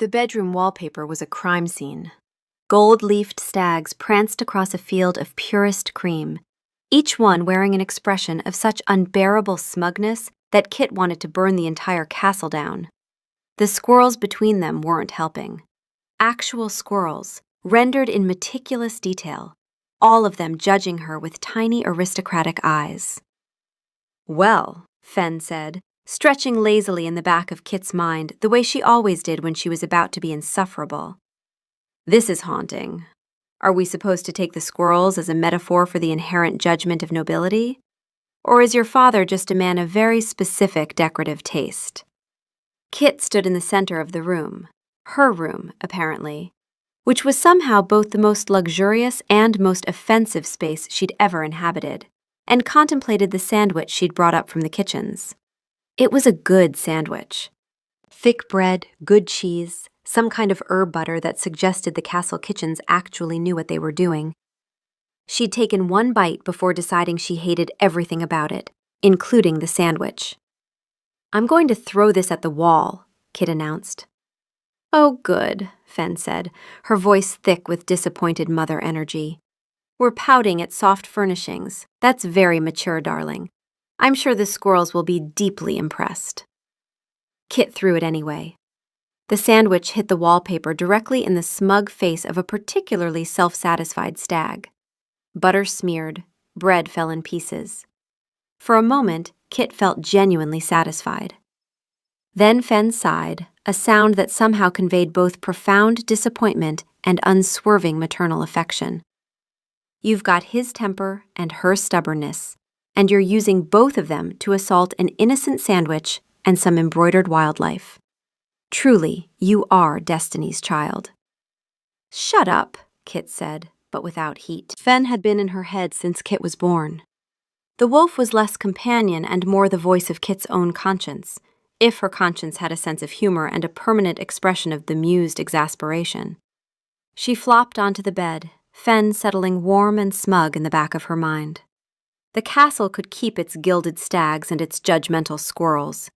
The bedroom wallpaper was a crime scene. Gold-leafed stags pranced across a field of purest cream, each one wearing an expression of such unbearable smugness that Kit wanted to burn the entire castle down. The squirrels between them weren't helping. Actual squirrels, rendered in meticulous detail, all of them judging her with tiny aristocratic eyes. "Well," Fen said, stretching lazily in the back of Kit's mind the way she always did when she was about to be insufferable. "This is haunting. Are we supposed to take the squirrels as a metaphor for the inherent judgment of nobility? Or is your father just a man of very specific decorative taste?" Kit stood in the center of the room, her room, apparently, which was somehow both the most luxurious and most offensive space she'd ever inhabited, and contemplated the sandwich she'd brought up from the kitchens. It was a good sandwich. Thick bread, good cheese, some kind of herb butter that suggested the castle kitchens actually knew what they were doing. She'd taken one bite before deciding she hated everything about it, including the sandwich. "I'm going to throw this at the wall," Kit announced. "Oh, good," Fen said, her voice thick with disappointed mother energy. "We're pouting at soft furnishings. That's very mature, darling. I'm sure the squirrels will be deeply impressed." Kit threw it anyway. The sandwich hit the wallpaper directly in the smug face of a particularly self-satisfied stag. Butter smeared, bread fell in pieces. For a moment, Kit felt genuinely satisfied. Then Fen sighed, a sound that somehow conveyed both profound disappointment and unswerving maternal affection. "You've got his temper and her stubbornness, and you're using both of them to assault an innocent sandwich and some embroidered wildlife. Truly, you are Destiny's Child." "Shut up," Kit said, but without heat. Fen had been in her head since Kit was born. The wolf was less companion and more the voice of Kit's own conscience, if her conscience had a sense of humor and a permanent expression of bemused exasperation. She flopped onto the bed, Fen settling warm and smug in the back of her mind. The castle could keep its gilded stags and its judgmental squirrels.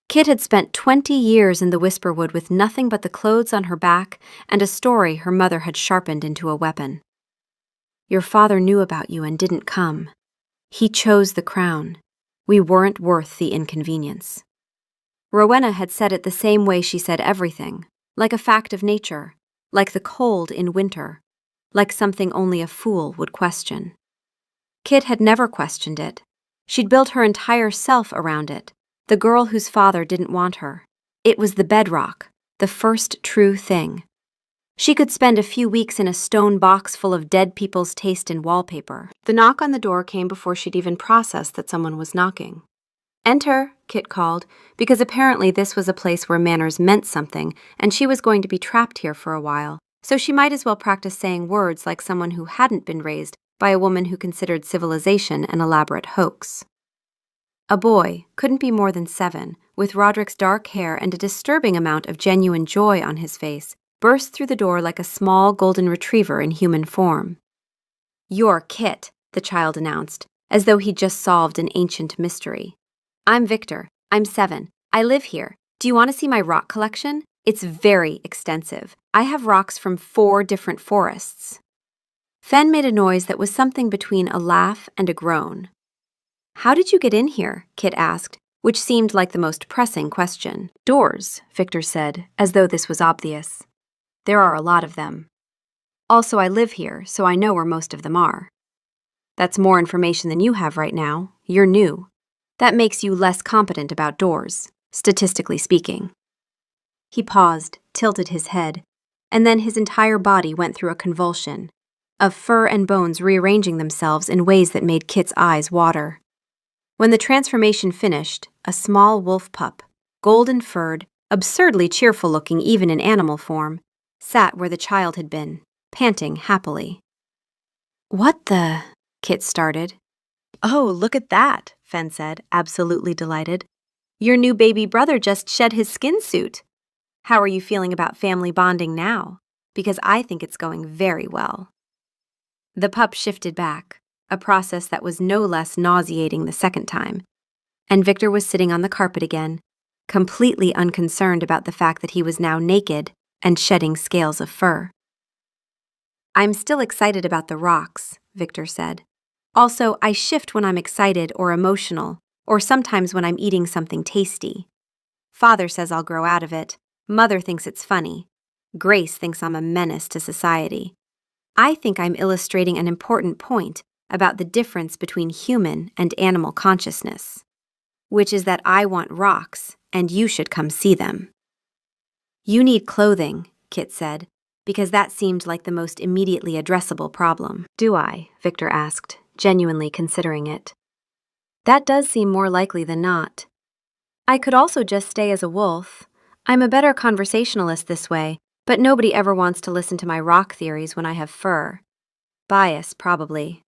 Kit had spent 20 years in the Whisperwood with nothing but the clothes on her back and a story her mother had sharpened into a weapon. "Your father knew about you and didn't come. He chose the crown. We weren't worth the inconvenience." Rowena had said it the same way she said everything, like a fact of nature, like the cold in winter, like something only a fool would question. Kit had never questioned it. She'd built her entire self around it, the girl whose father didn't want her. It was the bedrock, the first true thing. She could spend a few weeks in a stone box full of dead people's taste in wallpaper. The knock on the door came before she'd even processed that someone was knocking. "Enter," Kit called, because apparently this was a place where manners meant something, and she was going to be trapped here for a while, so she might as well practice saying words like someone who hadn't been raised by a woman who considered civilization an elaborate hoax. A boy, couldn't be more than 7, with Roderick's dark hair and a disturbing amount of genuine joy on his face, burst through the door like a small golden retriever in human form. "You're Kit," the child announced, as though he'd just solved an ancient mystery. "I'm Victor. I'm 7. I live here. Do you want to see my rock collection? It's very extensive. I have rocks from 4 different forests." Fen made a noise that was something between a laugh and a groan. "How did you get in here?" Kit asked, which seemed like the most pressing question. "Doors," Victor said, as though this was obvious. "There are a lot of them. Also, I live here, so I know where most of them are." "That's more information than you have right now. You're new. That makes you less competent about doors, statistically speaking." He paused, tilted his head, and then his entire body went through a convulsion, of fur and bones rearranging themselves in ways that made Kit's eyes water. When the transformation finished, a small wolf pup, golden-furred, absurdly cheerful-looking even in animal form, sat where the child had been, panting happily. "What the—" Kit started. "Oh, look at that," Fen said, absolutely delighted. "Your new baby brother just shed his skin suit. How are you feeling about family bonding now? Because I think it's going very well." The pup shifted back, a process that was no less nauseating the second time, and Victor was sitting on the carpet again, completely unconcerned about the fact that he was now naked, and shedding scales of fur. I'm still excited about the rocks, Victor said. Also, I shift when I'm excited or emotional, or sometimes when I'm eating something tasty. Father says I'll grow out of it. Mother thinks it's funny. Grace thinks I'm a menace to society. I think I'm illustrating an important point about the difference between human and animal consciousness, which is that I want rocks and you should come see them. You need clothing, Kit said, because that seemed like the most immediately addressable problem. Do I? Victor asked, genuinely considering it. That does seem more likely than not. I could also just stay as a wolf. I'm a better conversationalist this way, but nobody ever wants to listen to my rock theories when I have fur. Bias, probably.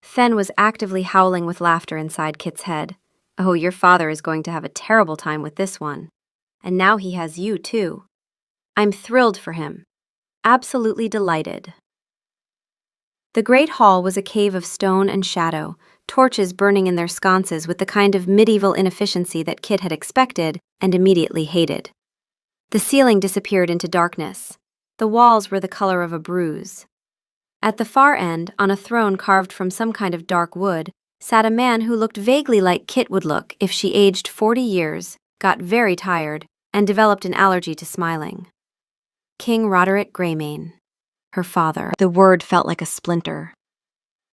Fen was actively howling with laughter inside Kit's head. Oh, your father is going to have a terrible time with this one. And now he has you, too. I'm thrilled for him. Absolutely delighted. The great hall was a cave of stone and shadow, torches burning in their sconces with the kind of medieval inefficiency that Kit had expected and immediately hated. The ceiling disappeared into darkness. The walls were the color of a bruise. At the far end, on a throne carved from some kind of dark wood, sat a man who looked vaguely like Kit would look if she aged 40 years, got very tired, and developed an allergy to smiling. King Roderick Greymane. Her father. The word felt like a splinter.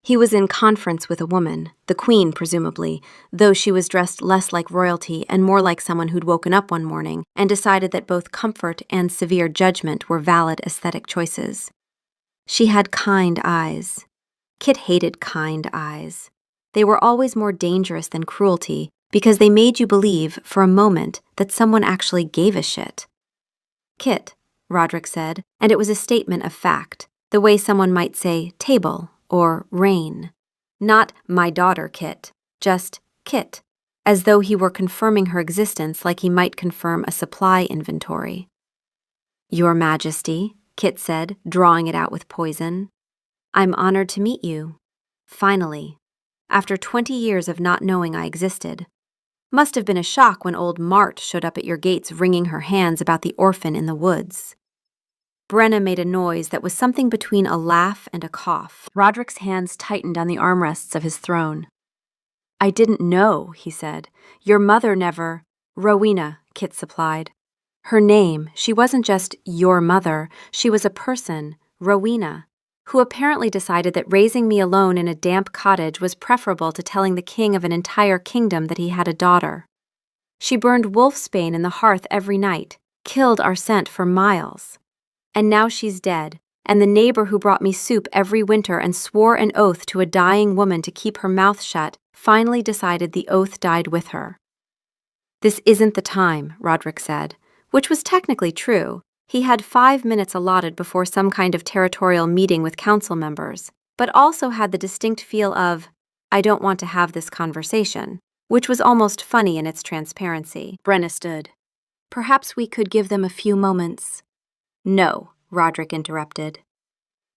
He was in conference with a woman, the queen presumably, though she was dressed less like royalty and more like someone who'd woken up one morning and decided that both comfort and severe judgment were valid aesthetic choices. She had kind eyes. Kit hated kind eyes. They were always more dangerous than cruelty because they made you believe for a moment that someone actually gave a shit. Kit, Roderick said, and it was a statement of fact, the way someone might say table or rain. Not my daughter Kit, just Kit, as though he were confirming her existence like he might confirm a supply inventory. Your Majesty, Kit said, drawing it out with poison. I'm honored to meet you. Finally, after 20 years of not knowing I existed. Must have been a shock when old Mart showed up at your gates wringing her hands about the orphan in the woods. Brenna made a noise that was something between a laugh and a cough. Roderick's hands tightened on the armrests of his throne. I didn't know, he said. Your mother never... Rowena, Kit supplied. Her name, she wasn't just your mother, she was a person, Rowena, who apparently decided that raising me alone in a damp cottage was preferable to telling the king of an entire kingdom that he had a daughter. She burned wolfsbane in the hearth every night, killed our scent for miles. And now she's dead, and the neighbor who brought me soup every winter and swore an oath to a dying woman to keep her mouth shut finally decided the oath died with her. This isn't the time, Roderick said, which was technically true. He had 5 minutes allotted before some kind of territorial meeting with council members, but also had the distinct feel of, I don't want to have this conversation, which was almost funny in its transparency. Brenna stood. Perhaps we could give them a few moments. No, Roderick interrupted.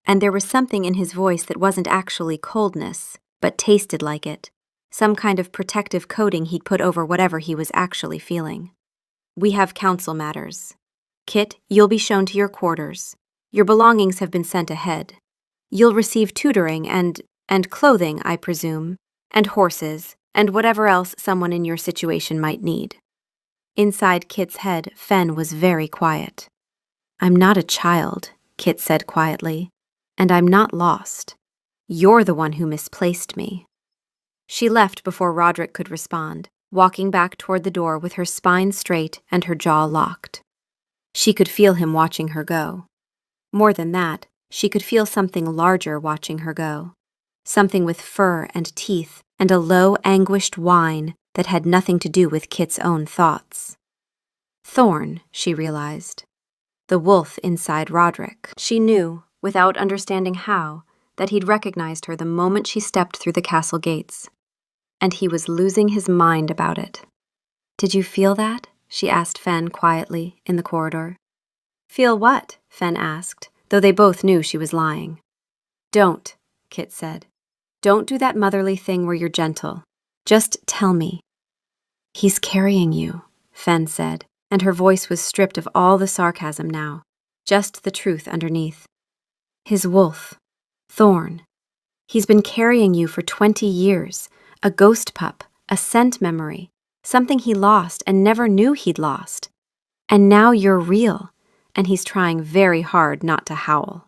And there was something in his voice that wasn't actually coldness, but tasted like it, some kind of protective coating he'd put over whatever he was actually feeling. We have council matters. Kit, you'll be shown to your quarters. Your belongings have been sent ahead. You'll receive tutoring and clothing, I presume, and horses, and whatever else someone in your situation might need. Inside Kit's head, Fen was very quiet. I'm not a child, Kit said quietly, and I'm not lost. You're the one who misplaced me. She left before Roderick could respond, walking back toward the door with her spine straight and her jaw locked. She could feel him watching her go. More than that, she could feel something larger watching her go. Something with fur and teeth and a low, anguished whine that had nothing to do with Kit's own thoughts. Thorn, she realized. The wolf inside Roderick. She knew, without understanding how, that he'd recognized her the moment she stepped through the castle gates. And he was losing his mind about it. Did you feel that? She asked Fen quietly in the corridor. Feel what? Fen asked, though they both knew she was lying. Don't, Kit said. Don't do that motherly thing where you're gentle. Just tell me. He's carrying you, Fen said, and her voice was stripped of all the sarcasm now. just the truth underneath. His wolf, Thorn. He's been carrying you for 20 years, a ghost pup, a scent memory, something he lost and never knew he'd lost. And now you're real, and he's trying very hard not to howl.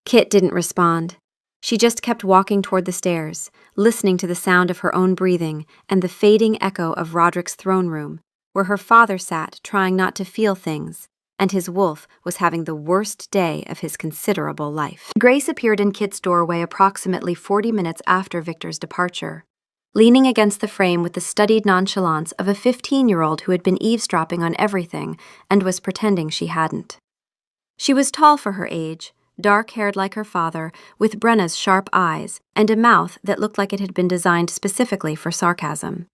Kit didn't respond. She just kept walking toward the stairs, listening to the sound of her own breathing and the fading echo of Roderick's throne room, where her father sat trying not to feel things, and his wolf was having the worst day of his considerable life. Grace appeared in Kit's doorway approximately 40 minutes after Victor's departure, leaning against the frame with the studied nonchalance of a 15-year-old who had been eavesdropping on everything and was pretending she hadn't. She was tall for her age, dark-haired like her father, with Brenna's sharp eyes and a mouth that looked like it had been designed specifically for sarcasm.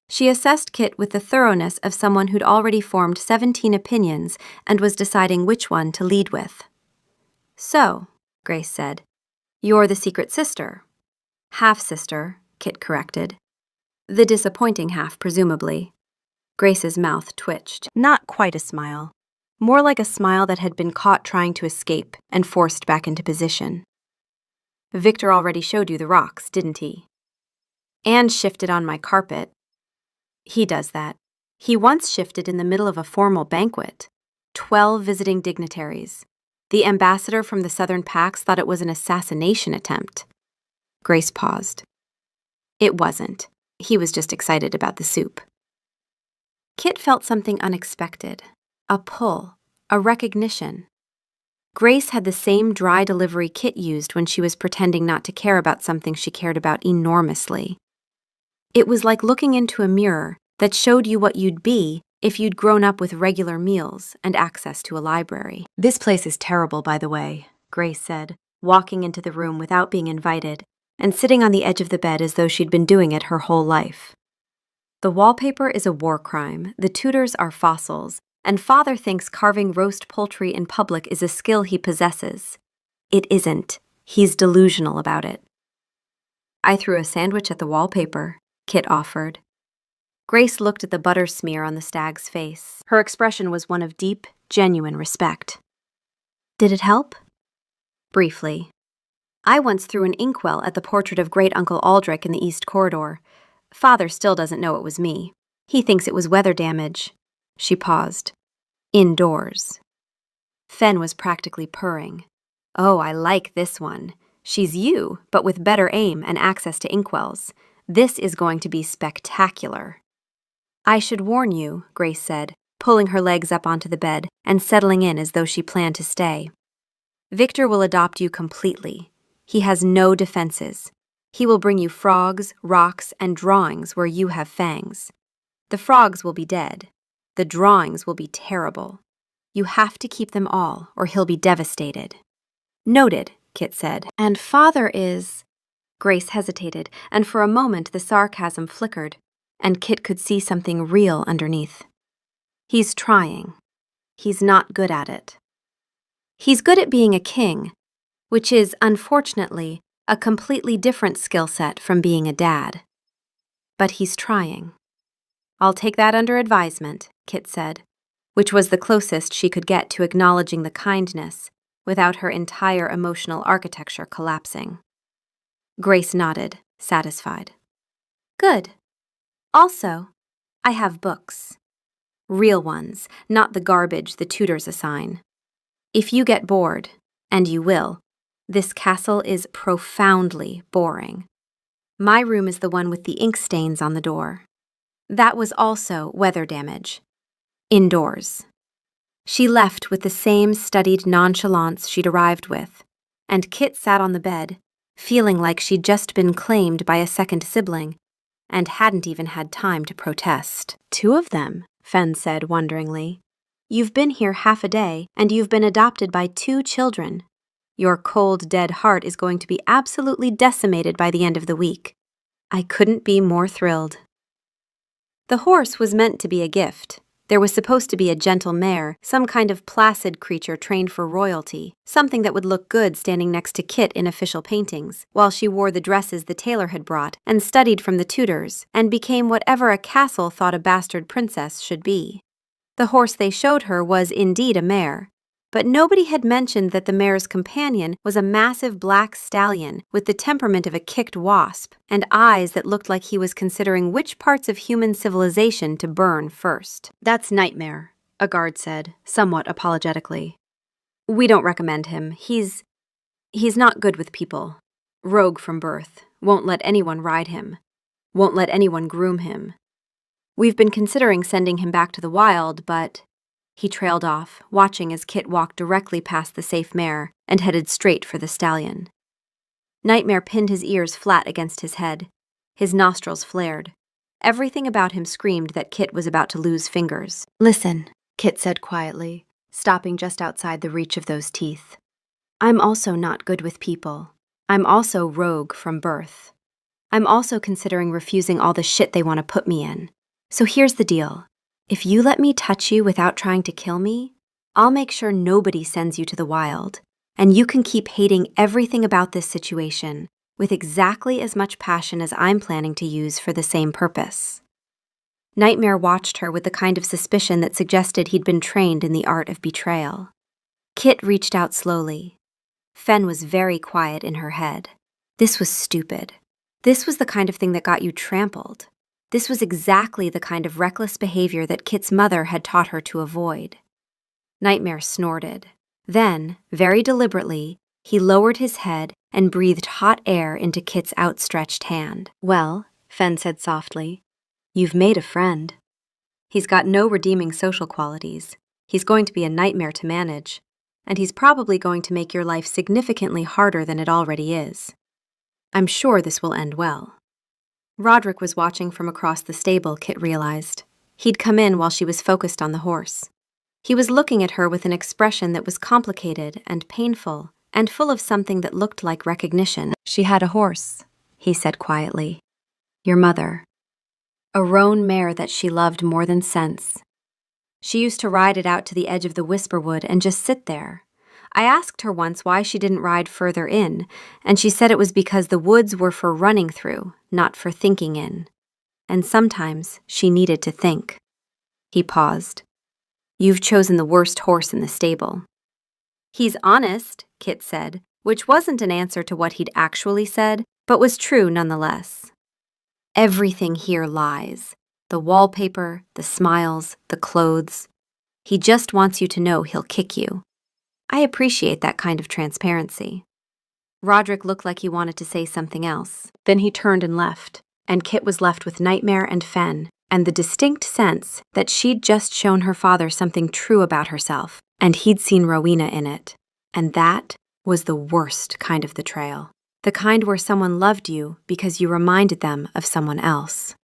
She assessed Kit with the thoroughness of someone who'd already formed 17 opinions and was deciding which one to lead with. "So," Grace said, "you're the secret sister." "Half-sister," Kit corrected. "The disappointing half, presumably." Grace's mouth twitched. Not quite a smile. More like a smile that had been caught trying to escape and forced back into position. "Victor already showed you the rocks, didn't he? And shifted on my carpet." "He does that. He once shifted in the middle of a formal banquet. 12 visiting dignitaries. The ambassador from the Southern Pax thought it was an assassination attempt." Grace paused. "It wasn't. He was just excited about the soup." Kit felt something unexpected. A pull, a recognition. Grace had the same dry delivery Kit used when she was pretending not to care about something she cared about enormously. It was like looking into a mirror that showed you what you'd be if you'd grown up with regular meals and access to a library. "This place is terrible, by the way," Grace said, walking into the room without being invited and sitting on the edge of the bed as though she'd been doing it her whole life. "The wallpaper is a war crime, the Tudors are fossils, and Father thinks carving roast poultry in public is a skill he possesses. It isn't. He's delusional about it." "I threw a sandwich at the wallpaper," Kit offered. Grace looked at the butter smear on the stag's face. Her expression was one of deep, genuine respect. "Did it help?" "Briefly. I once threw an inkwell at the portrait of Great-Uncle Aldrich in the East Corridor. Father still doesn't know it was me. He thinks it was weather damage." She paused. "Indoors." Fen was practically purring. "Oh, I like this one. She's you, but with better aim and access to inkwells. This is going to be spectacular." "I should warn you," Grace said, pulling her legs up onto the bed and settling in as though she planned to stay. "Victor will adopt you completely. He has no defenses. He will bring you frogs, rocks, and drawings where you have fangs. The frogs will be dead. The drawings will be terrible. You have to keep them all, or he'll be devastated." "Noted," Kit said. "And Father is—" Grace hesitated, and for a moment the sarcasm flickered, and Kit could see something real underneath. "He's trying. He's not good at it. He's good at being a king, which is, unfortunately, a completely different skill set from being a dad. But he's trying." "I'll take that under advisement," Kit said, which was the closest she could get to acknowledging the kindness without her entire emotional architecture collapsing. Grace nodded, satisfied. "Good. Also, I have books. Real ones, not the garbage the tutors assign. If you get bored, and you will, this castle is profoundly boring. My room is the one with the ink stains on the door. That was also weather damage. Indoors." She left with the same studied nonchalance she'd arrived with, and Kit sat on the bed, feeling like she'd just been claimed by a second sibling, and hadn't even had time to protest. "2 of them," Fen said wonderingly. "You've been here half a day, and you've been adopted by 2 children. Your cold, dead heart is going to be absolutely decimated by the end of the week. I couldn't be more thrilled." The horse was meant to be a gift. There was supposed to be a gentle mare, some kind of placid creature trained for royalty, something that would look good standing next to Kit in official paintings, while she wore the dresses the tailor had brought and studied from the Tudors, and became whatever a castle thought a bastard princess should be. The horse they showed her was indeed a mare, but nobody had mentioned that the mare's companion was a massive black stallion with the temperament of a kicked wasp and eyes that looked like he was considering which parts of human civilization to burn first. "That's Nightmare," a guard said, somewhat apologetically. "We don't recommend him. He's not good with people. Rogue from birth. Won't let anyone ride him. Won't let anyone groom him. We've been considering sending him back to the wild, but—" He trailed off, watching as Kit walked directly past the safe mare and headed straight for the stallion. Nightmare pinned his ears flat against his head. His nostrils flared. Everything about him screamed that Kit was about to lose fingers. "Listen," Kit said quietly, stopping just outside the reach of those teeth. "I'm also not good with people. I'm also rogue from birth. I'm also considering refusing all the shit they want to put me in. So here's the deal. If you let me touch you without trying to kill me, I'll make sure nobody sends you to the wild, and you can keep hating everything about this situation with exactly as much passion as I'm planning to use for the same purpose." Nightmare watched her with the kind of suspicion that suggested he'd been trained in the art of betrayal. Kit reached out slowly. Fen was very quiet in her head. This was stupid. This was the kind of thing that got you trampled. This was exactly the kind of reckless behavior that Kit's mother had taught her to avoid. Nightmare snorted. Then, very deliberately, he lowered his head and breathed hot air into Kit's outstretched hand. "Well," Fen said softly, "you've made a friend. He's got no redeeming social qualities. He's going to be a nightmare to manage, and he's probably going to make your life significantly harder than it already is. I'm sure this will end well." Roderick was watching from across the stable, Kit realized. He'd come in while she was focused on the horse. He was looking at her with an expression that was complicated and painful and full of something that looked like recognition. "She had a horse," he said quietly. "Your mother. A roan mare that she loved more than sense. She used to ride it out to the edge of the Whisperwood and just sit there. I asked her once why she didn't ride further in, and she said it was because the woods were for running through, not for thinking in. And sometimes she needed to think." He paused. "You've chosen the worst horse in the stable." "He's honest," Kit said, which wasn't an answer to what he'd actually said, but was true nonetheless. "Everything here lies. The wallpaper, the smiles, the clothes. He just wants you to know he'll kick you. I appreciate that kind of transparency." Roderick looked like he wanted to say something else. Then he turned and left, and Kit was left with Nightmare and Fen, and the distinct sense that she'd just shown her father something true about herself, and he'd seen Rowena in it. And that was the worst kind of betrayal. The kind where someone loved you because you reminded them of someone else.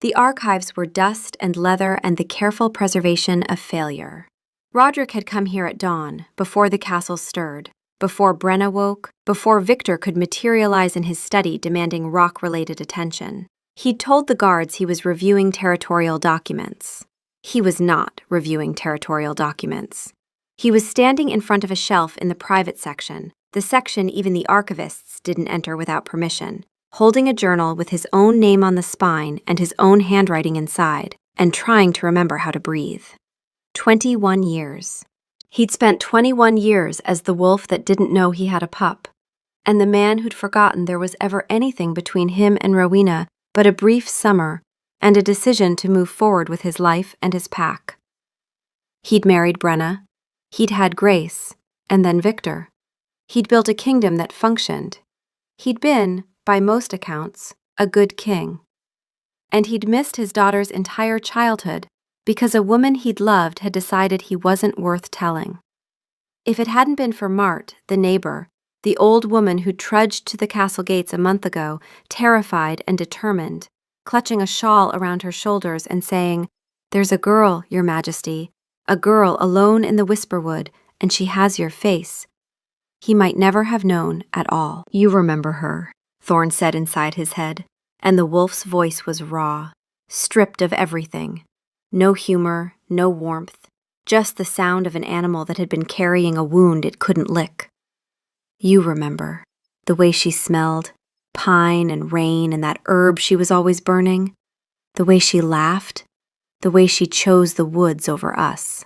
The archives were dust and leather and the careful preservation of failure. Roderick had come here at dawn, before the castle stirred, before Brenna woke, before Victor could materialize in his study demanding rock-related attention. He'd told the guards he was reviewing territorial documents. He was not reviewing territorial documents. He was standing in front of a shelf in the private section, the section even the archivists didn't enter without permission, holding a journal with his own name on the spine and his own handwriting inside, and trying to remember how to breathe. 21 years. He'd spent 21 years as the wolf that didn't know he had a pup, and the man who'd forgotten there was ever anything between him and Rowena but a brief summer and a decision to move forward with his life and his pack. He'd married Brenna, he'd had Grace, and then Victor. He'd built a kingdom that functioned. He'd been, by most accounts, a good king. And he'd missed his daughter's entire childhood because a woman he'd loved had decided he wasn't worth telling. If it hadn't been for Mart, the neighbor, the old woman who trudged to the castle gates a month ago, terrified and determined, clutching a shawl around her shoulders and saying, "There's a girl, Your Majesty, a girl alone in the Whisperwood, and she has your face," he might never have known at all. "You remember her," Thorn said inside his head, and the wolf's voice was raw, stripped of everything. No humor, no warmth, just the sound of an animal that had been carrying a wound it couldn't lick. "You remember, the way she smelled, pine and rain and that herb she was always burning, the way she laughed, the way she chose the woods over us."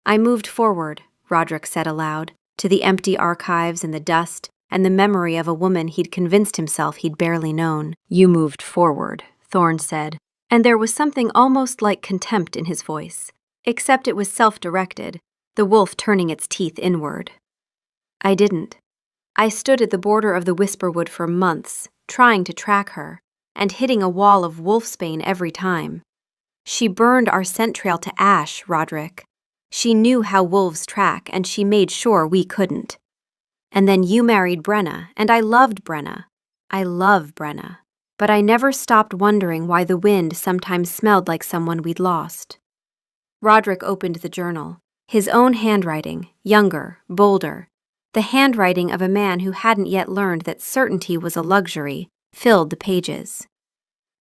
I moved forward, Roderick said aloud, to the empty archives and the dust and the memory of a woman he'd convinced himself he'd barely known. You moved forward, Thorne said, and there was something almost like contempt in his voice, except it was self-directed, the wolf turning its teeth inward. I didn't. I stood at the border of the Whisperwood for months, trying to track her, and hitting a wall of wolfsbane every time. She burned our scent trail to ash, Roderick. She knew how wolves track, and she made sure we couldn't. And then you married Brenna, and I loved Brenna. I love Brenna. But I never stopped wondering why the wind sometimes smelled like someone we'd lost. Roderick opened the journal, his own handwriting, younger, bolder. The handwriting of a man who hadn't yet learned that certainty was a luxury, filled the pages.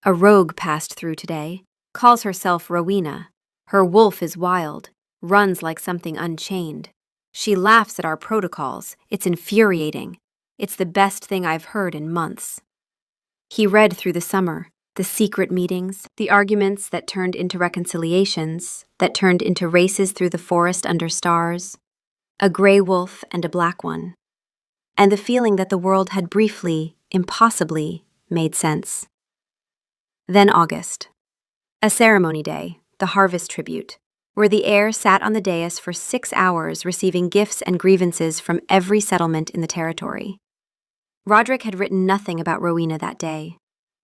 A rogue passed through today, calls herself Rowena. Her wolf is wild, runs like something unchained. She laughs at our protocols. It's infuriating. It's the best thing I've heard in months. He read through the summer, the secret meetings, the arguments that turned into reconciliations, that turned into races through the forest under stars, a gray wolf and a black one, and the feeling that the world had briefly, impossibly, made sense. Then August. A ceremony day, the harvest tribute, where the heir sat on the dais for 6 hours receiving gifts and grievances from every settlement in the territory. Roderick had written nothing about Rowena that day,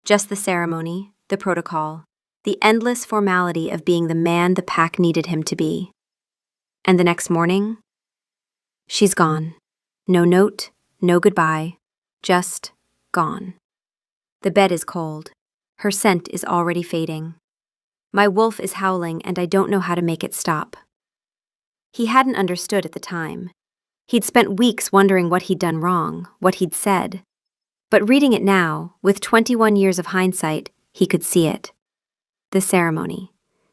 just the ceremony, the protocol, the endless formality of being the man the pack needed him to be. And the next morning, she's gone. No note, no goodbye, just gone. The bed is cold. Her scent is already fading. My wolf is howling, and I don't know how to make it stop. He hadn't understood at the time. He'd spent weeks wondering what he'd done wrong, what he'd said. But reading it now, with 21 years of hindsight, he could see it. The ceremony.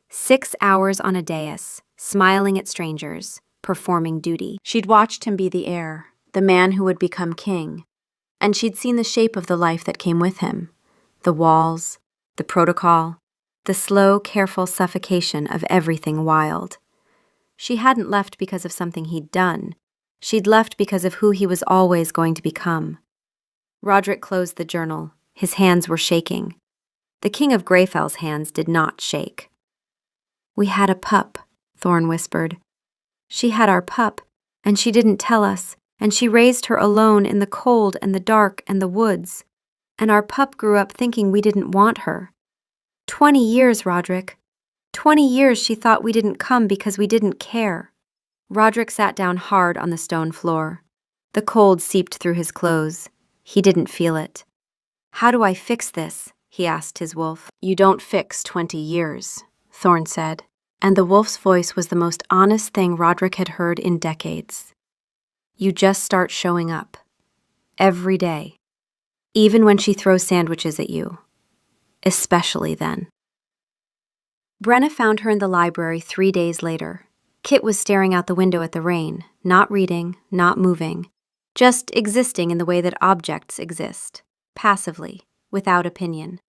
6 hours on a dais, smiling at strangers, performing duty. She'd watched him be the heir, the man who would become king. And she'd seen the shape of the life that came with him. The walls, the protocol, the slow, careful suffocation of everything wild. She hadn't left because of something he'd done. She'd left because of who he was always going to become. Roderick closed the journal. His hands were shaking. The King of Greyfell's hands did not shake. We had a pup, Thorne whispered. She had our pup, and she didn't tell us, and she raised her alone in the cold and the dark and the woods. And our pup grew up thinking we didn't want her. 20 years, Roderick. 20 years she thought we didn't come because we didn't care. Roderick sat down hard on the stone floor. The cold seeped through his clothes. He didn't feel it. How do I fix this? He asked his wolf. You don't fix 20 years, Thorne said, and the wolf's voice was the most honest thing Roderick had heard in decades. You just start showing up. Every day. Even when she throws sandwiches at you. Especially then. Brenna found her in the library 3 days later. Kit was staring out the window at the rain, not reading, not moving, just existing in the way that objects exist, passively, without opinion.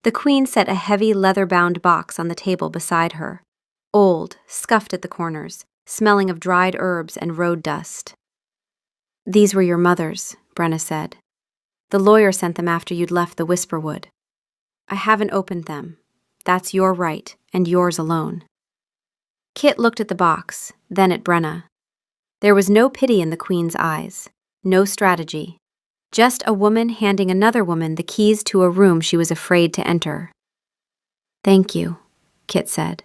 The Queen set a heavy leather-bound box on the table beside her, old, scuffed at the corners, smelling of dried herbs and road dust. These were your mother's, Brenna said. The lawyer sent them after you'd left the Whisperwood. I haven't opened them. That's your right, and yours alone. Kit looked at the box, then at Brenna. There was no pity in the Queen's eyes, no strategy, just a woman handing another woman the keys to a room she was afraid to enter. Thank you, Kit said.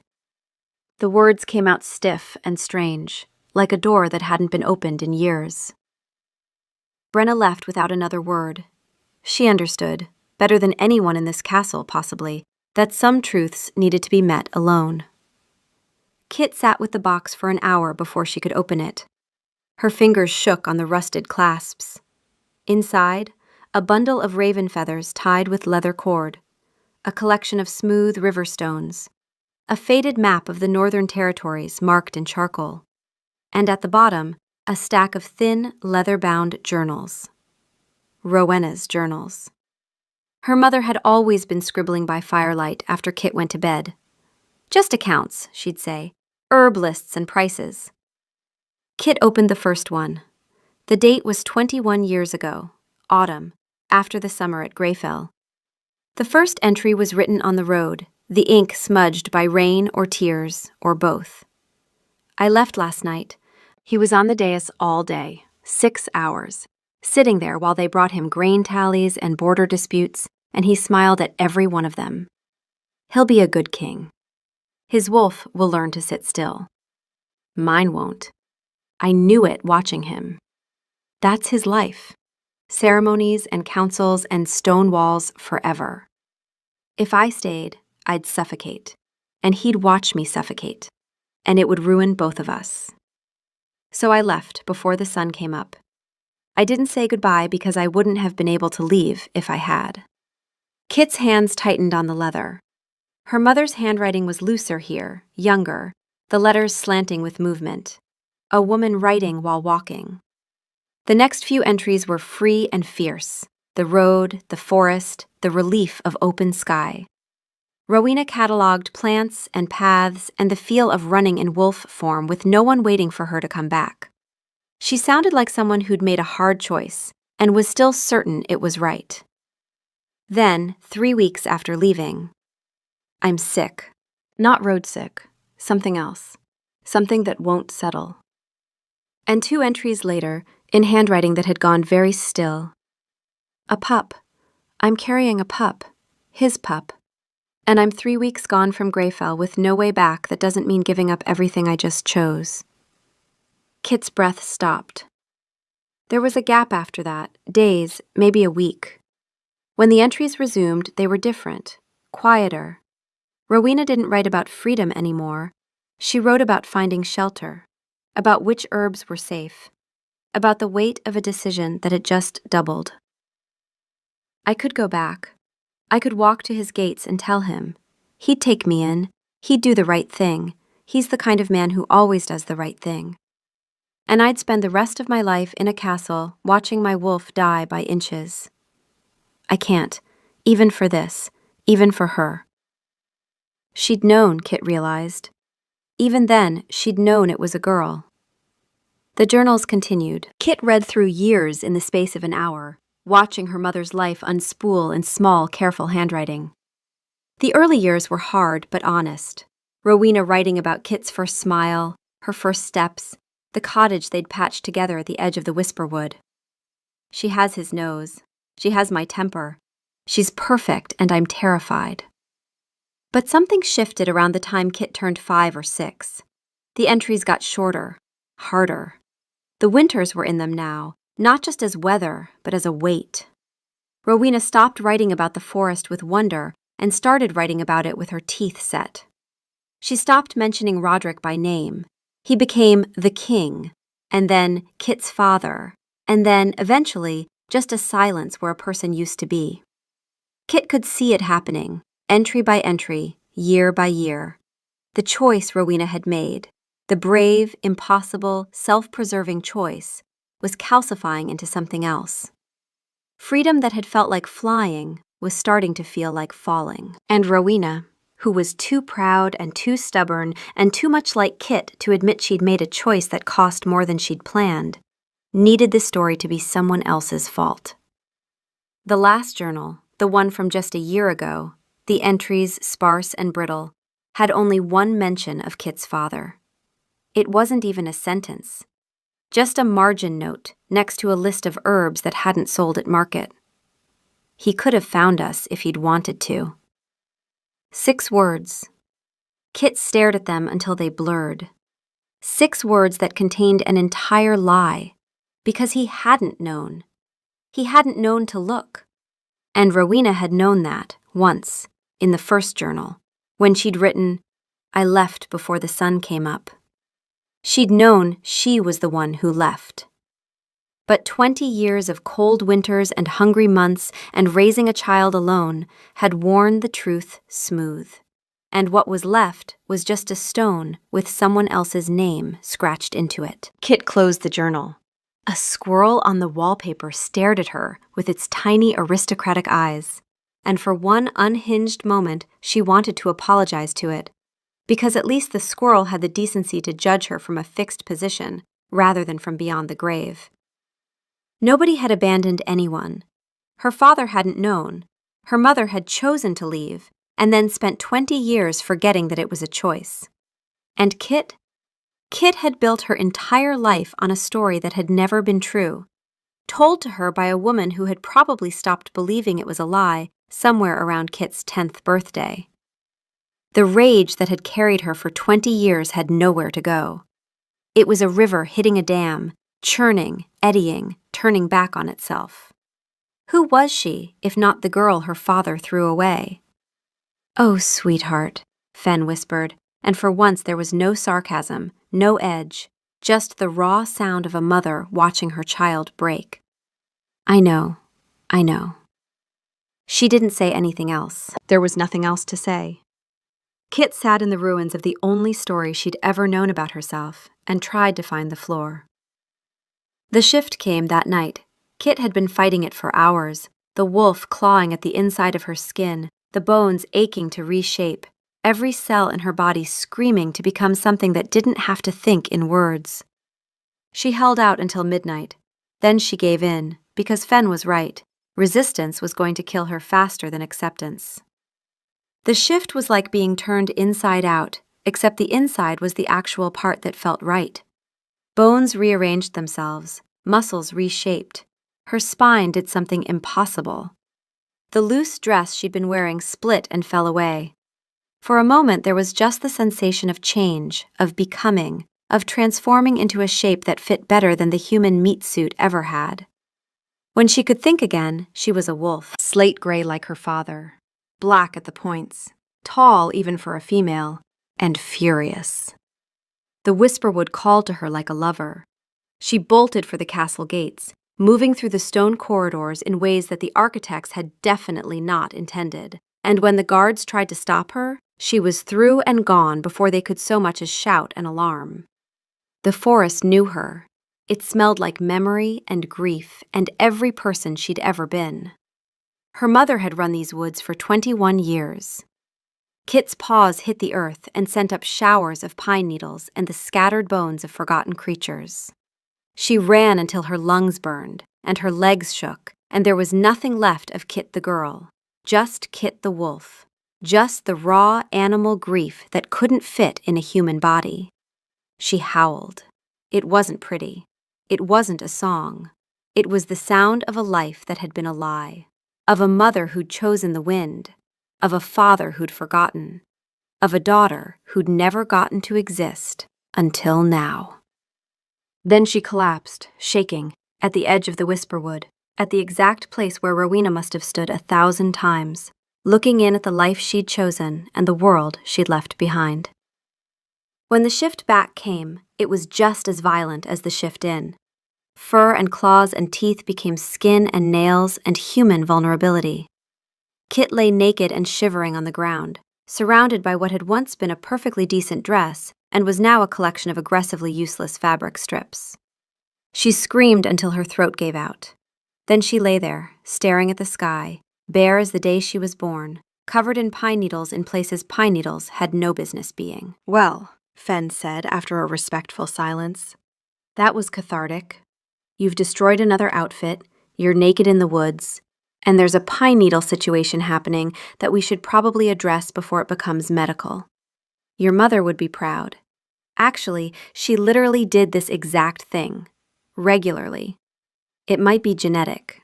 The words came out stiff and strange, like a door that hadn't been opened in years. Brenna left without another word. She understood, better than anyone in this castle possibly, that some truths needed to be met alone. Kit sat with the box for an hour before she could open it. Her fingers shook on the rusted clasps. Inside, a bundle of raven feathers tied with leather cord, a collection of smooth river stones, a faded map of the Northern Territories marked in charcoal, and at the bottom, a stack of thin, leather-bound journals. Rowena's journals. Her mother had always been scribbling by firelight after Kit went to bed. Just accounts, she'd say. herb lists and prices. Kit opened the first one. The date was 21 years ago, autumn, after the summer at Greyfell. The first entry was written on the road, the ink smudged by rain or tears, or both. I left last night. He was on the dais all day, 6 hours, sitting there while they brought him grain tallies and border disputes, and he smiled at every one of them. He'll be a good king. His wolf will learn to sit still. Mine won't. I knew it watching him. That's his life. Ceremonies and councils and stone walls forever. If I stayed, I'd suffocate, and he'd watch me suffocate, and it would ruin both of us. So I left before the sun came up. I didn't say goodbye because I wouldn't have been able to leave if I had. Kit's hands tightened on the leather. Her mother's handwriting was looser here, younger, the letters slanting with movement. A woman writing while walking. The next few entries were free and fierce. The road, the forest, the relief of open sky. Rowena catalogued plants and paths and the feel of running in wolf form with no one waiting for her to come back. She sounded like someone who'd made a hard choice and was still certain it was right. Then, 3 weeks after leaving, I'm sick. Not road sick, something else. Something that won't settle. And 2 entries later, in handwriting that had gone very still. A pup. I'm carrying a pup. His pup. And I'm 3 weeks gone from Greyfell with no way back that doesn't mean giving up everything I just chose. Kit's breath stopped. There was a gap after that, days, maybe a week. When the entries resumed, they were different, quieter. Rowena didn't write about freedom anymore. She wrote about finding shelter, about which herbs were safe, about the weight of a decision that had just doubled. I could go back. I could walk to his gates and tell him. He'd take me in. He'd do the right thing. He's the kind of man who always does the right thing. And I'd spend the rest of my life in a castle watching my wolf die by inches. I can't, even for this, even for her. She'd known, Kit realized. Even then, she'd known it was a girl. The journals continued. Kit read through years in the space of an hour, watching her mother's life unspool in small, careful handwriting. The early years were hard but honest. Rowena writing about Kit's first smile, her first steps, the cottage they'd patched together at the edge of the Whisperwood. She has his nose. She has my temper. She's perfect, and I'm terrified. But something shifted around the time Kit turned 5 or 6. The entries got shorter, harder. The winters were in them now, not just as weather, but as a weight. Rowena stopped writing about the forest with wonder and started writing about it with her teeth set. She stopped mentioning Roderick by name. He became the king, and then Kit's father, and then, eventually, just a silence where a person used to be. Kit could see it happening, entry by entry, year by year. The choice Rowena had made, the brave, impossible, self-preserving choice, was calcifying into something else. Freedom that had felt like flying was starting to feel like falling. And Rowena, who was too proud and too stubborn and too much like Kit to admit she'd made a choice that cost more than she'd planned, needed the story to be someone else's fault. The last journal, the one from just a year ago, the entries sparse and brittle, had only one mention of Kit's father. It wasn't even a sentence. Just a margin note next to a list of herbs that hadn't sold at market. He could have found us if he'd wanted to. 6 words. Kit stared at them until they blurred. 6 words that contained an entire lie, because he hadn't known. He hadn't known to look. And Rowena had known that, once, in the first journal, when she'd written, "I left before the sun came up." She'd known she was the one who left. But 20 years of cold winters and hungry months and raising a child alone had worn the truth smooth. And what was left was just a stone with someone else's name scratched into it. Kit closed the journal. A squirrel on the wallpaper stared at her with its tiny aristocratic eyes, and for one unhinged moment she wanted to apologize to it. because at least the squirrel had the decency to judge her from a fixed position rather than from beyond the grave. Nobody had abandoned anyone. Her father hadn't known. Her mother had chosen to leave and then spent 20 years forgetting that it was a choice. And Kit had built her entire life on a story that had never been true, told to her by a woman who had probably stopped believing it was a lie somewhere around Kit's 10th birthday. The rage that had carried her for 20 years had nowhere to go. It was a river hitting a dam, churning, eddying, turning back on itself. Who was she, if not the girl her father threw away? "Oh, sweetheart," Fen whispered, and for once there was no sarcasm, no edge, just the raw sound of a mother watching her child break. I know. She didn't say anything else. There was nothing else to say. Kit sat in the ruins of the only story she'd ever known about herself and tried to find the floor. The shift came that night. Kit had been fighting it for hours, the wolf clawing at the inside of her skin, the bones aching to reshape, every cell in her body screaming to become something that didn't have to think in words. She held out until midnight. Then she gave in, because Fen was right. Resistance was going to kill her faster than acceptance. The shift was like being turned inside out, except the inside was the actual part that felt right. Bones rearranged themselves, muscles reshaped. Her spine did something impossible. The loose dress she'd been wearing split and fell away. For a moment there was just the sensation of change, of becoming, of transforming into a shape that fit better than the human meat suit ever had. When she could think again, she was a wolf, slate gray like her father, black at the points, tall even for a female, and furious. The Whisperwood called to her like a lover. She bolted for the castle gates, moving through the stone corridors in ways that the architects had definitely not intended. And when the guards tried to stop her, she was through and gone before they could so much as shout an alarm. The forest knew her. It smelled like memory and grief and every person she'd ever been. Her mother had run these woods for 21 years. Kit's paws hit the earth and sent up showers of pine needles and the scattered bones of forgotten creatures. She ran until her lungs burned and her legs shook, and there was nothing left of Kit the girl, just Kit the wolf, just the raw animal grief that couldn't fit in a human body. She howled. It wasn't pretty. It wasn't a song. It was the sound of a life that had been a lie, of a mother who'd chosen the wind, of a father who'd forgotten, of a daughter who'd never gotten to exist until now. Then she collapsed, shaking, at the edge of the Whisperwood, at the exact place where Rowena must have stood 1,000 times, looking in at the life she'd chosen and the world she'd left behind. When the shift back came, it was just as violent as the shift in. Fur and claws and teeth became skin and nails and human vulnerability. Kit lay naked and shivering on the ground, surrounded by what had once been a perfectly decent dress and was now a collection of aggressively useless fabric strips. She screamed until her throat gave out. Then she lay there, staring at the sky, bare as the day she was born, covered in pine needles in places pine needles had no business being. "Well," Fen said after a respectful silence, "that was cathartic. You've destroyed another outfit, you're naked in the woods, and there's a pine needle situation happening that we should probably address before it becomes medical. Your mother would be proud. Actually, she literally did this exact thing, regularly. It might be genetic."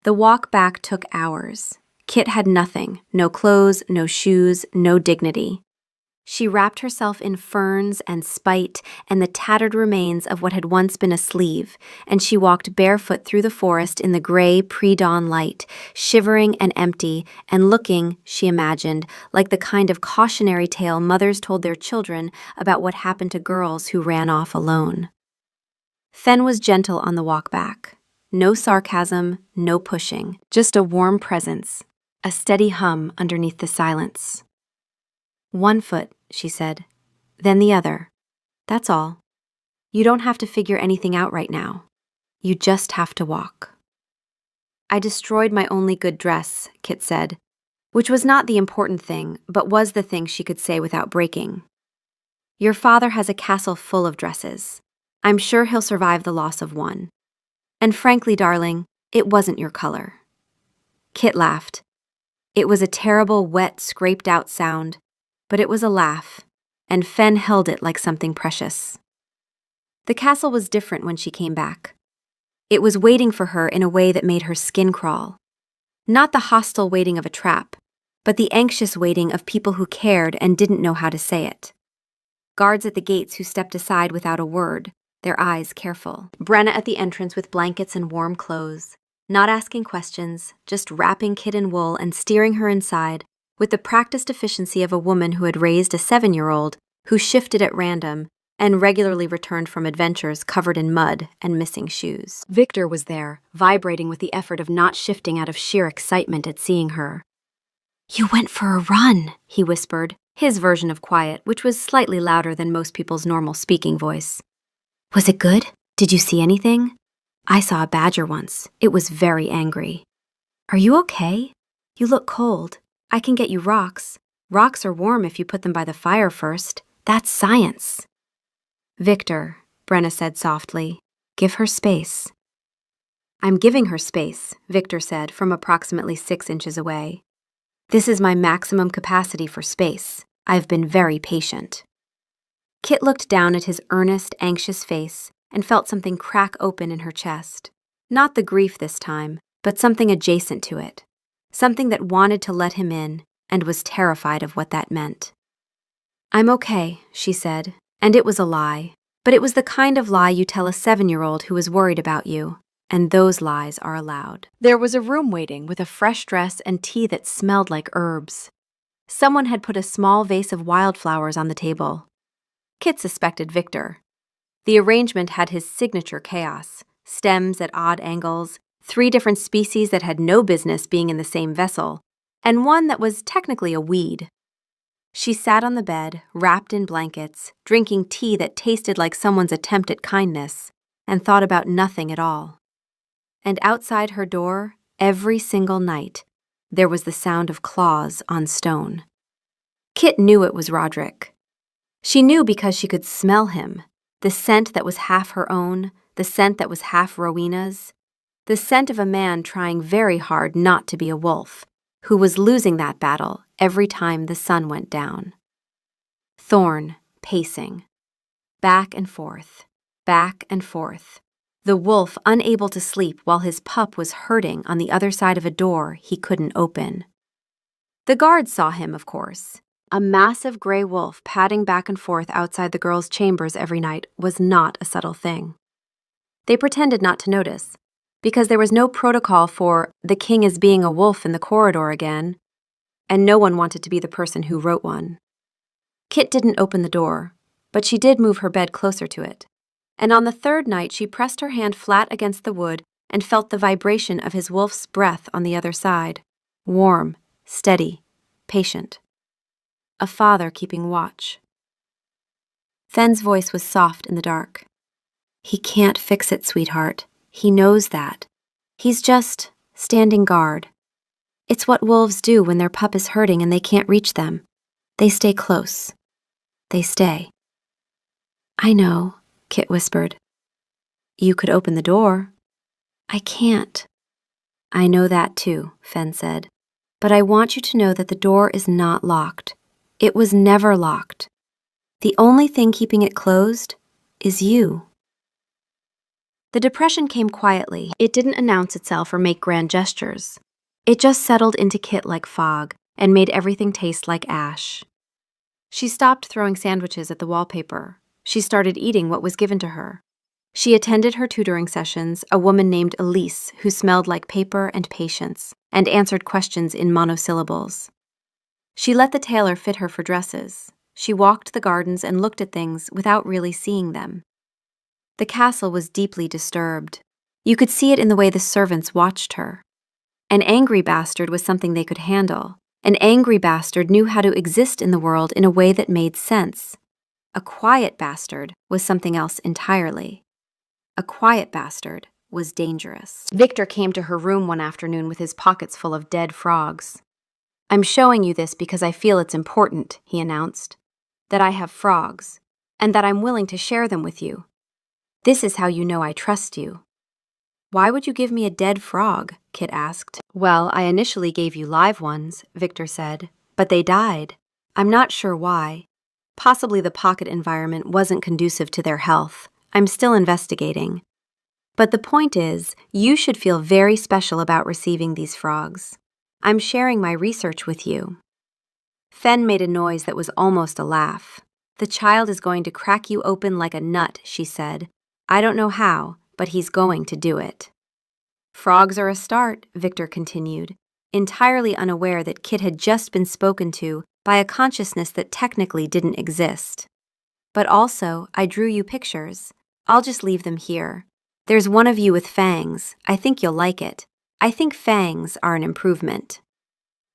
The walk back took hours. Kit had nothing, no clothes, no shoes, no dignity. She wrapped herself in ferns and spite and the tattered remains of what had once been a sleeve, and she walked barefoot through the forest in the gray pre-dawn light, shivering and empty, and looking, she imagined, like the kind of cautionary tale mothers told their children about what happened to girls who ran off alone. Fen was gentle on the walk back. No sarcasm, no pushing, just a warm presence, a steady hum underneath the silence. "One foot," she said, "then the other. That's all. You don't have to figure anything out right now. You just have to walk." "I destroyed my only good dress," Kit said. which was not the important thing, but was the thing she could say without breaking. Your father has a castle full of dresses. I'm sure he'll survive the loss of one. And frankly, darling, it wasn't your color. Kit laughed. It was a terrible, wet, scraped-out sound, but it was a laugh, and Fen held it like something precious. The castle was different when she came back. It was waiting for her in a way that made her skin crawl. Not the hostile waiting of a trap, but the anxious waiting of people who cared and didn't know how to say it. Guards at the gates who stepped aside without a word, their eyes careful. Brenna at the entrance with blankets and warm clothes, not asking questions, just wrapping Kit in wool and steering her inside with the practiced efficiency of a woman who had raised a 7-year-old who shifted at random and regularly returned from adventures covered in mud and missing shoes. Victor was there, vibrating with the effort of not shifting out of sheer excitement at seeing her. "You went for a run," he whispered, his version of quiet, which was slightly louder than most people's normal speaking voice. "Was it good? Did you see anything? I saw a badger once. It was very angry. Are you okay? You look cold. I can get you rocks. Rocks are warm if you put them by the fire first. That's science." "Victor," Brenna said softly, "give her space." "I'm giving her space," Victor said from approximately 6 inches away. "This is my maximum capacity for space. I've been very patient." Kit looked down at his earnest, anxious face and felt something crack open in her chest. Not the grief this time, but something adjacent to it. Something that wanted to let him in and was terrified of what that meant. "I'm okay," she said, and it was a lie. But it was the kind of lie you tell a 7-year-old who is worried about you, and those lies are allowed. There was a room waiting with a fresh dress and tea that smelled like herbs. Someone had put a small vase of wildflowers on the table. Kit suspected Victor. The arrangement had his signature chaos: stems at odd angles, 3 different species that had no business being in the same vessel, and one that was technically a weed. She sat on the bed, wrapped in blankets, drinking tea that tasted like someone's attempt at kindness, and thought about nothing at all. And outside her door, every single night, there was the sound of claws on stone. Kit knew it was Roderick. She knew because she could smell him, the scent that was half her own, the scent that was half Rowena's, the scent of a man trying very hard not to be a wolf, who was losing that battle every time the sun went down. Thorn, pacing. Back and forth, back and forth. The wolf unable to sleep while his pup was hurting on the other side of a door he couldn't open. The guards saw him, of course. A massive gray wolf padding back and forth outside the girls' chambers every night was not a subtle thing. They pretended not to notice, because there was no protocol for "the king is being a wolf in the corridor again," and no one wanted to be the person who wrote one. Kit didn't open the door, but she did move her bed closer to it, and on the 3rd night she pressed her hand flat against the wood and felt the vibration of his wolf's breath on the other side, warm, steady, patient. A father keeping watch. Fen's voice was soft in the dark. "He can't fix it, sweetheart. He knows that. He's just standing guard. It's what wolves do when their pup is hurting and they can't reach them. They stay close. They stay." "I know," Kit whispered. "You could open the door." "I can't." "I know that too," Fen said. "But I want you to know that the door is not locked. It was never locked. The only thing keeping it closed is you." The depression came quietly. It didn't announce itself or make grand gestures. It just settled into Kit like fog and made everything taste like ash. She stopped throwing sandwiches at the wallpaper. She started eating what was given to her. She attended her tutoring sessions, a woman named Elise who smelled like paper and patience, and answered questions in monosyllables. She let the tailor fit her for dresses. She walked the gardens and looked at things without really seeing them. The castle was deeply disturbed. You could see it in the way the servants watched her. An angry bastard was something they could handle. An angry bastard knew how to exist in the world in a way that made sense. A quiet bastard was something else entirely. A quiet bastard was dangerous. Victor came to her room one afternoon with his pockets full of dead frogs. I'm showing you this because I feel it's important, he announced. That I have frogs, and that I'm willing to share them with you. This is how you know I trust you. Why would you give me a dead frog? Kit asked. Well, I initially gave you live ones, Victor said, but they died. I'm not sure why. Possibly the pocket environment wasn't conducive to their health. I'm still investigating. But the point is, you should feel very special about receiving these frogs. I'm sharing my research with you. Fen made a noise that was almost a laugh. The child is going to crack you open like a nut, she said. I don't know how, but he's going to do it. Frogs are a start, Victor continued, entirely unaware that Kit had just been spoken to by a consciousness that technically didn't exist. But also, I drew you pictures. I'll just leave them here. There's one of you with fangs. I think you'll like it. I think fangs are an improvement.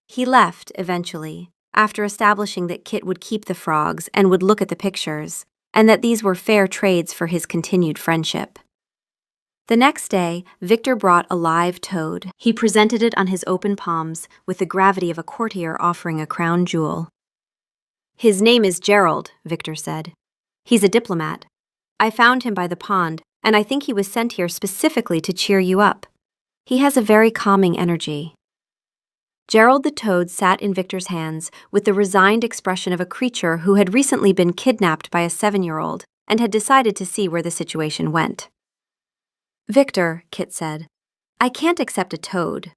He left, eventually, after establishing that Kit would keep the frogs and would look at the pictures, and that these were fair trades for his continued friendship. The next day, Victor brought a live toad. He presented it on his open palms with the gravity of a courtier offering a crown jewel. His name is Gerald, Victor said. He's a diplomat. I found him by the pond, and I think he was sent here specifically to cheer you up. He has a very calming energy. Gerald the toad sat in Victor's hands with the resigned expression of a creature who had recently been kidnapped by a 7-year-old and had decided to see where the situation went. Victor, Kit said, I can't accept a toad.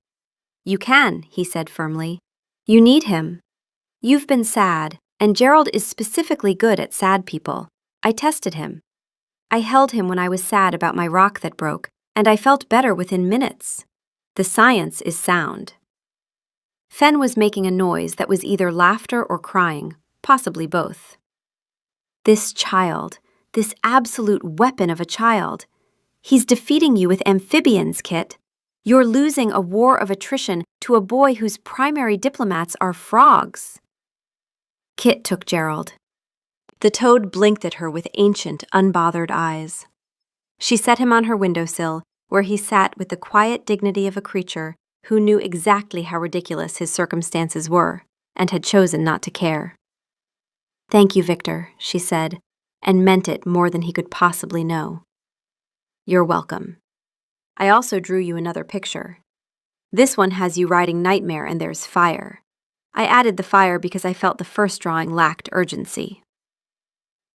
You can, he said firmly. You need him. You've been sad, and Gerald is specifically good at sad people. I tested him. I held him when I was sad about my rock that broke, and I felt better within minutes. The science is sound. Fen was making a noise that was either laughter or crying, possibly both. This child, this absolute weapon of a child. He's defeating you with amphibians, Kit. You're losing a war of attrition to a boy whose primary diplomats are frogs. Kit took Gerald. The toad blinked at her with ancient, unbothered eyes. She set him on her windowsill, where he sat with the quiet dignity of a creature who knew exactly how ridiculous his circumstances were and had chosen not to care. Thank you, Victor, she said, and meant it more than he could possibly know. You're welcome. I also drew you another picture. This one has you riding Nightmare and there's fire. I added the fire because I felt the first drawing lacked urgency.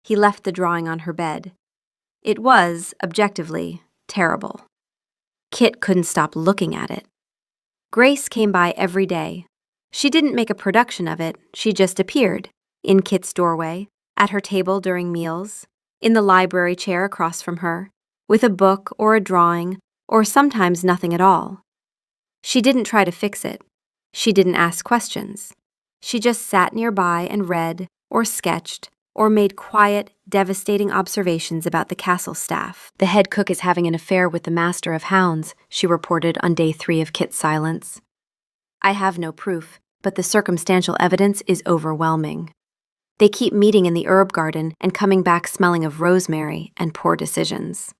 He left the drawing on her bed. It was, objectively, terrible. Kit couldn't stop looking at it. Grace came by every day. She didn't make a production of it, she just appeared, in Kit's doorway, at her table during meals, in the library chair across from her, with a book or a drawing, or sometimes nothing at all. She didn't try to fix it. She didn't ask questions. She just sat nearby and read, or sketched, or made quiet, devastating observations about the castle staff. The head cook is having an affair with the master of hounds, she reported on day 3 of Kit's silence. I have no proof, but the circumstantial evidence is overwhelming. They keep meeting in the herb garden and coming back smelling of rosemary and poor decisions.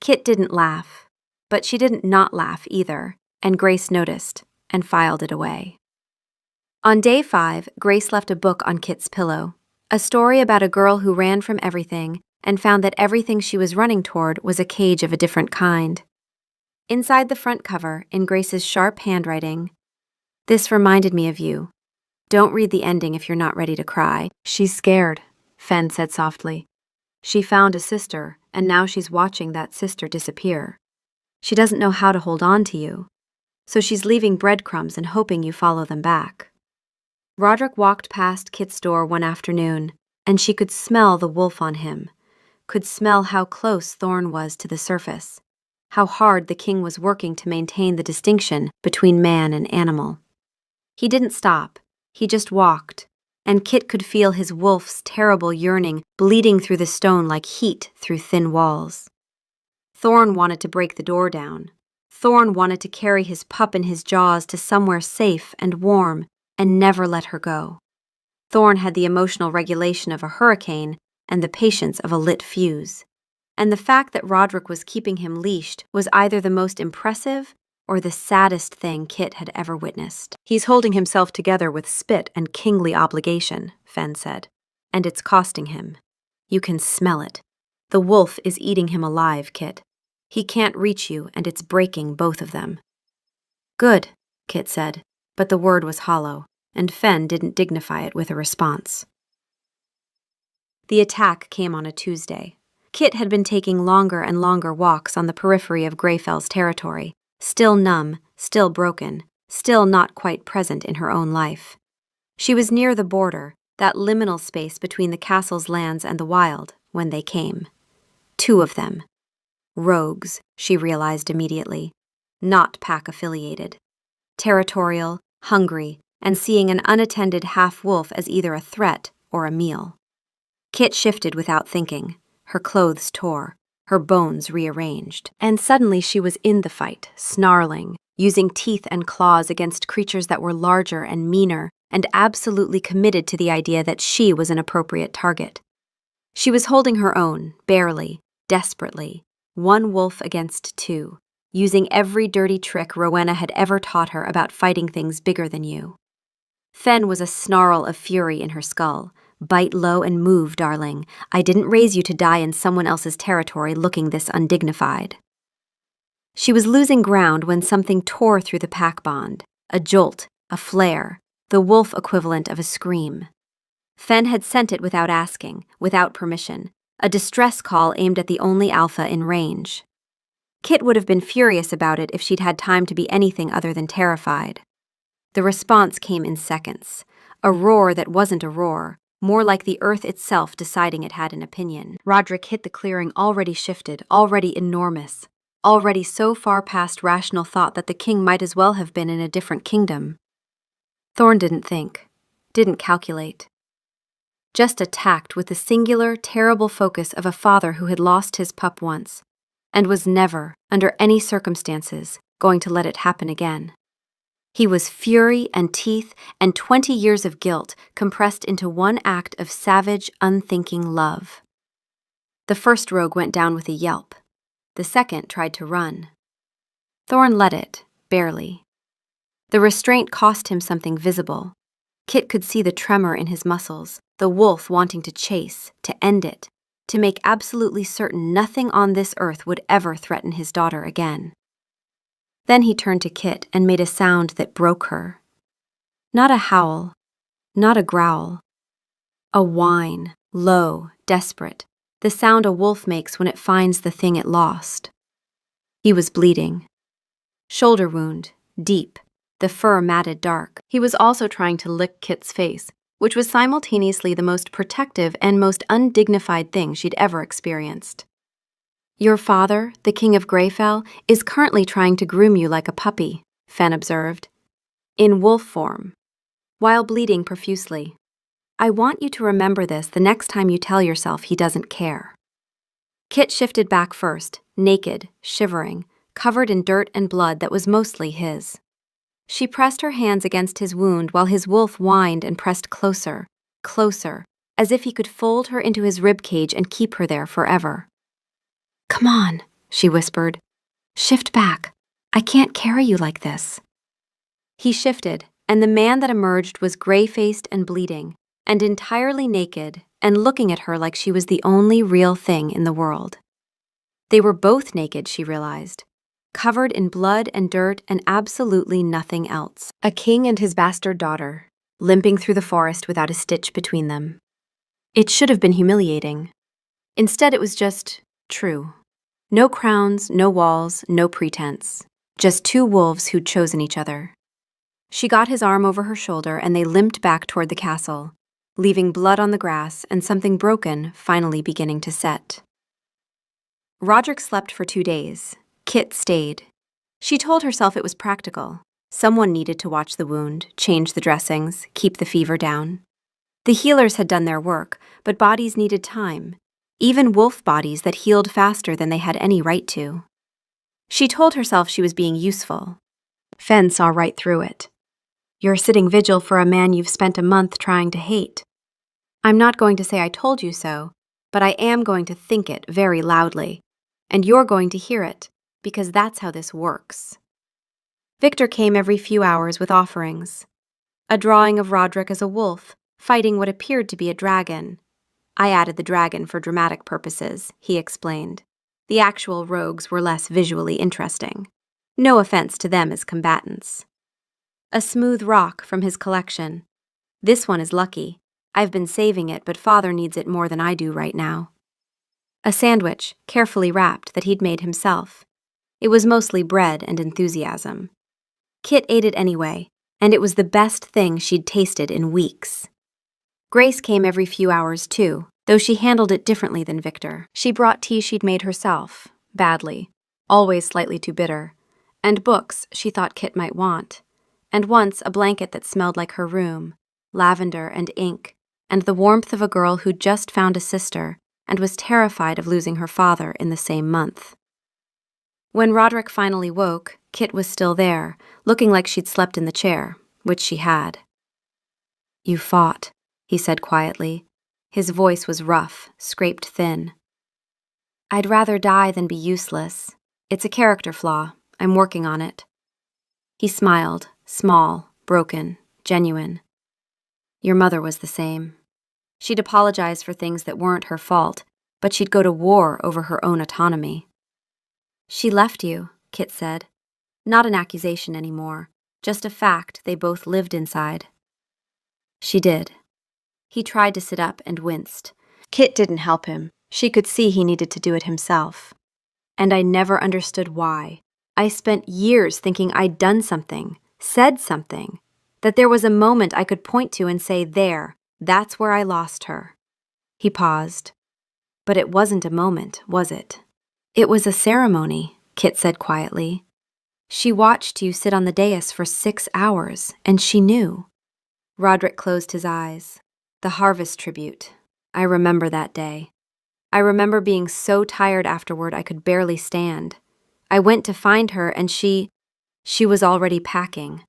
Kit didn't laugh, but she didn't not laugh either, and Grace noticed and filed it away. On day 5, Grace left a book on Kit's pillow. A story about a girl who ran from everything and found that everything she was running toward was a cage of a different kind. Inside the front cover, in Grace's sharp handwriting, "This reminded me of you. Don't read the ending if you're not ready to cry." She's scared, Fen said softly. She found a sister, and now she's watching that sister disappear. She doesn't know how to hold on to you, so she's leaving breadcrumbs and hoping you follow them back. Roderick walked past Kit's door one afternoon, and she could smell the wolf on him, could smell how close Thorn was to the surface, how hard the king was working to maintain the distinction between man and animal. He didn't stop, he just walked, and Kit could feel his wolf's terrible yearning bleeding through the stone like heat through thin walls. Thorn wanted to break the door down. Thorn wanted to carry his pup in his jaws to somewhere safe and warm, and never let her go. Thorn had the emotional regulation of a hurricane and the patience of a lit fuse. And the fact that Roderick was keeping him leashed was either the most impressive or the saddest thing Kit had ever witnessed. "He's holding himself together with spit and kingly obligation," Fen said, "and it's costing him. You can smell it. The wolf is eating him alive, Kit. He can't reach you, and it's breaking both of them." "Good," Kit said, but the word was hollow, and Fen didn't dignify it with a response. The attack came on a Tuesday. Kit had been taking longer and longer walks on the periphery of Greyfell's territory, still numb, still broken, still not quite present in her own life. She was near the border, that liminal space between the castle's lands and the wild, when they came. 2 of them. Rogues, she realized immediately. Not pack-affiliated. Territorial, hungry, and seeing an unattended half-wolf as either a threat or a meal. Kit shifted without thinking. Her clothes tore, her bones rearranged. And suddenly she was in the fight, snarling, using teeth and claws against creatures that were larger and meaner, and absolutely committed to the idea that she was an appropriate target. She was holding her own, barely, desperately, 1 wolf against 2, using every dirty trick Rowena had ever taught her about fighting things bigger than you. Fen was a snarl of fury in her skull. "Bite low and move, darling. I didn't raise you to die in someone else's territory looking this undignified." She was losing ground when something tore through the pack bond. A jolt, a flare, the wolf equivalent of a scream. Fen had sent it without asking, without permission, a distress call aimed at the only alpha in range. Kit would have been furious about it if she'd had time to be anything other than terrified. The response came in seconds, a roar that wasn't a roar, more like the earth itself deciding it had an opinion. Roderick hit the clearing already shifted, already enormous, already so far past rational thought that the king might as well have been in a different kingdom. Thorn didn't think, didn't calculate. Just attacked with the singular, terrible focus of a father who had lost his pup once, and was never, under any circumstances, going to let it happen again. He was fury and teeth and 20 years of guilt compressed into one act of savage, unthinking love. The first rogue went down with a yelp. The second tried to run. Thorn let it, barely. The restraint cost him something visible. Kit could see the tremor in his muscles, the wolf wanting to chase, to end it, to make absolutely certain nothing on this earth would ever threaten his daughter again. Then he turned to Kit and made a sound that broke her. Not a howl, not a growl. A whine, low, desperate, the sound a wolf makes when it finds the thing it lost. He was bleeding. Shoulder wound, deep, the fur matted dark. He was also trying to lick Kit's face, which was simultaneously the most protective and most undignified thing she'd ever experienced. "Your father, the King of Greyfell, is currently trying to groom you like a puppy," Fen observed, "in wolf form, while bleeding profusely. I want you to remember this the next time you tell yourself he doesn't care." Kit shifted back first, naked, shivering, covered in dirt and blood that was mostly his. She pressed her hands against his wound while his wolf whined and pressed closer, closer, as if he could fold her into his ribcage and keep her there forever. "Come on," she whispered. "Shift back. I can't carry you like this." He shifted, and the man that emerged was gray-faced and bleeding, and entirely naked, and looking at her like she was the only real thing in the world. They were both naked, she realized, covered in blood and dirt and absolutely nothing else. A king and his bastard daughter, limping through the forest without a stitch between them. It should have been humiliating. Instead, it was just true. No crowns, no walls, no pretense. Just 2 wolves who'd chosen each other. She got his arm over her shoulder and they limped back toward the castle, leaving blood on the grass and something broken finally beginning to set. Roderick slept for 2 days. Kit stayed. She told herself it was practical. Someone needed to watch the wound, change the dressings, keep the fever down. The healers had done their work, but bodies needed time. Even wolf bodies that healed faster than they had any right to. She told herself she was being useful. Fen saw right through it. "You're sitting vigil for a man you've spent a month trying to hate. I'm not going to say I told you so, but I am going to think it very loudly, and you're going to hear it, because that's how this works." Victor came every few hours with offerings. A drawing of Roderick as a wolf, fighting what appeared to be a dragon. I added the dragon for dramatic purposes, he explained. The actual rogues were less visually interesting. No offense to them as combatants. A smooth rock from his collection. This one is lucky. I've been saving it, but Father needs it more than I do right now. A sandwich, carefully wrapped, that he'd made himself. It was mostly bread and enthusiasm. Kit ate it anyway, and it was the best thing she'd tasted in weeks. Grace came every few hours too, though she handled it differently than Victor. She brought tea she'd made herself, badly, always slightly too bitter, and books she thought Kit might want, and once a blanket that smelled like her room, lavender and ink, and the warmth of a girl who'd just found a sister and was terrified of losing her father in the same month. When Roderick finally woke, Kit was still there, looking like she'd slept in the chair, which she had. "You fought," he said quietly. His voice was rough, scraped thin. "I'd rather die than be useless. It's a character flaw. I'm working on it." He smiled, small, broken, genuine. "Your mother was the same. She'd apologize for things that weren't her fault, but she'd go to war over her own autonomy." "She left you," Kit said. Not an accusation anymore, just a fact they both lived inside. "She did." He tried to sit up and winced. Kit didn't help him. She could see he needed to do it himself. And I never understood why. I spent years thinking I'd done something, said something, that there was a moment I could point to and say, there, that's where I lost her. He paused. "But it wasn't a moment, was it?" "It was a ceremony," Kit said quietly. "She watched you sit on the dais for 6 hours, and she knew." Roderick closed his eyes. The harvest tribute. I remember that day. I remember being so tired afterward I could barely stand. I went to find her and she was already packing.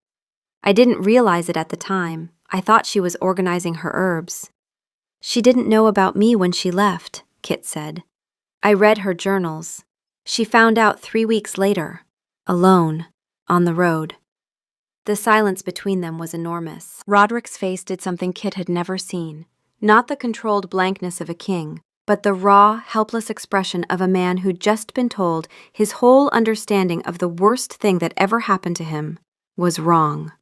I didn't realize it at the time. I thought she was organizing her herbs. "She didn't know about me when she left," Kit said. "I read her journals. She found out 3 weeks later, alone, on the road." The silence between them was enormous. Roderick's face did something Kit had never seen. Not the controlled blankness of a king, but the raw, helpless expression of a man who'd just been told his whole understanding of the worst thing that ever happened to him was wrong.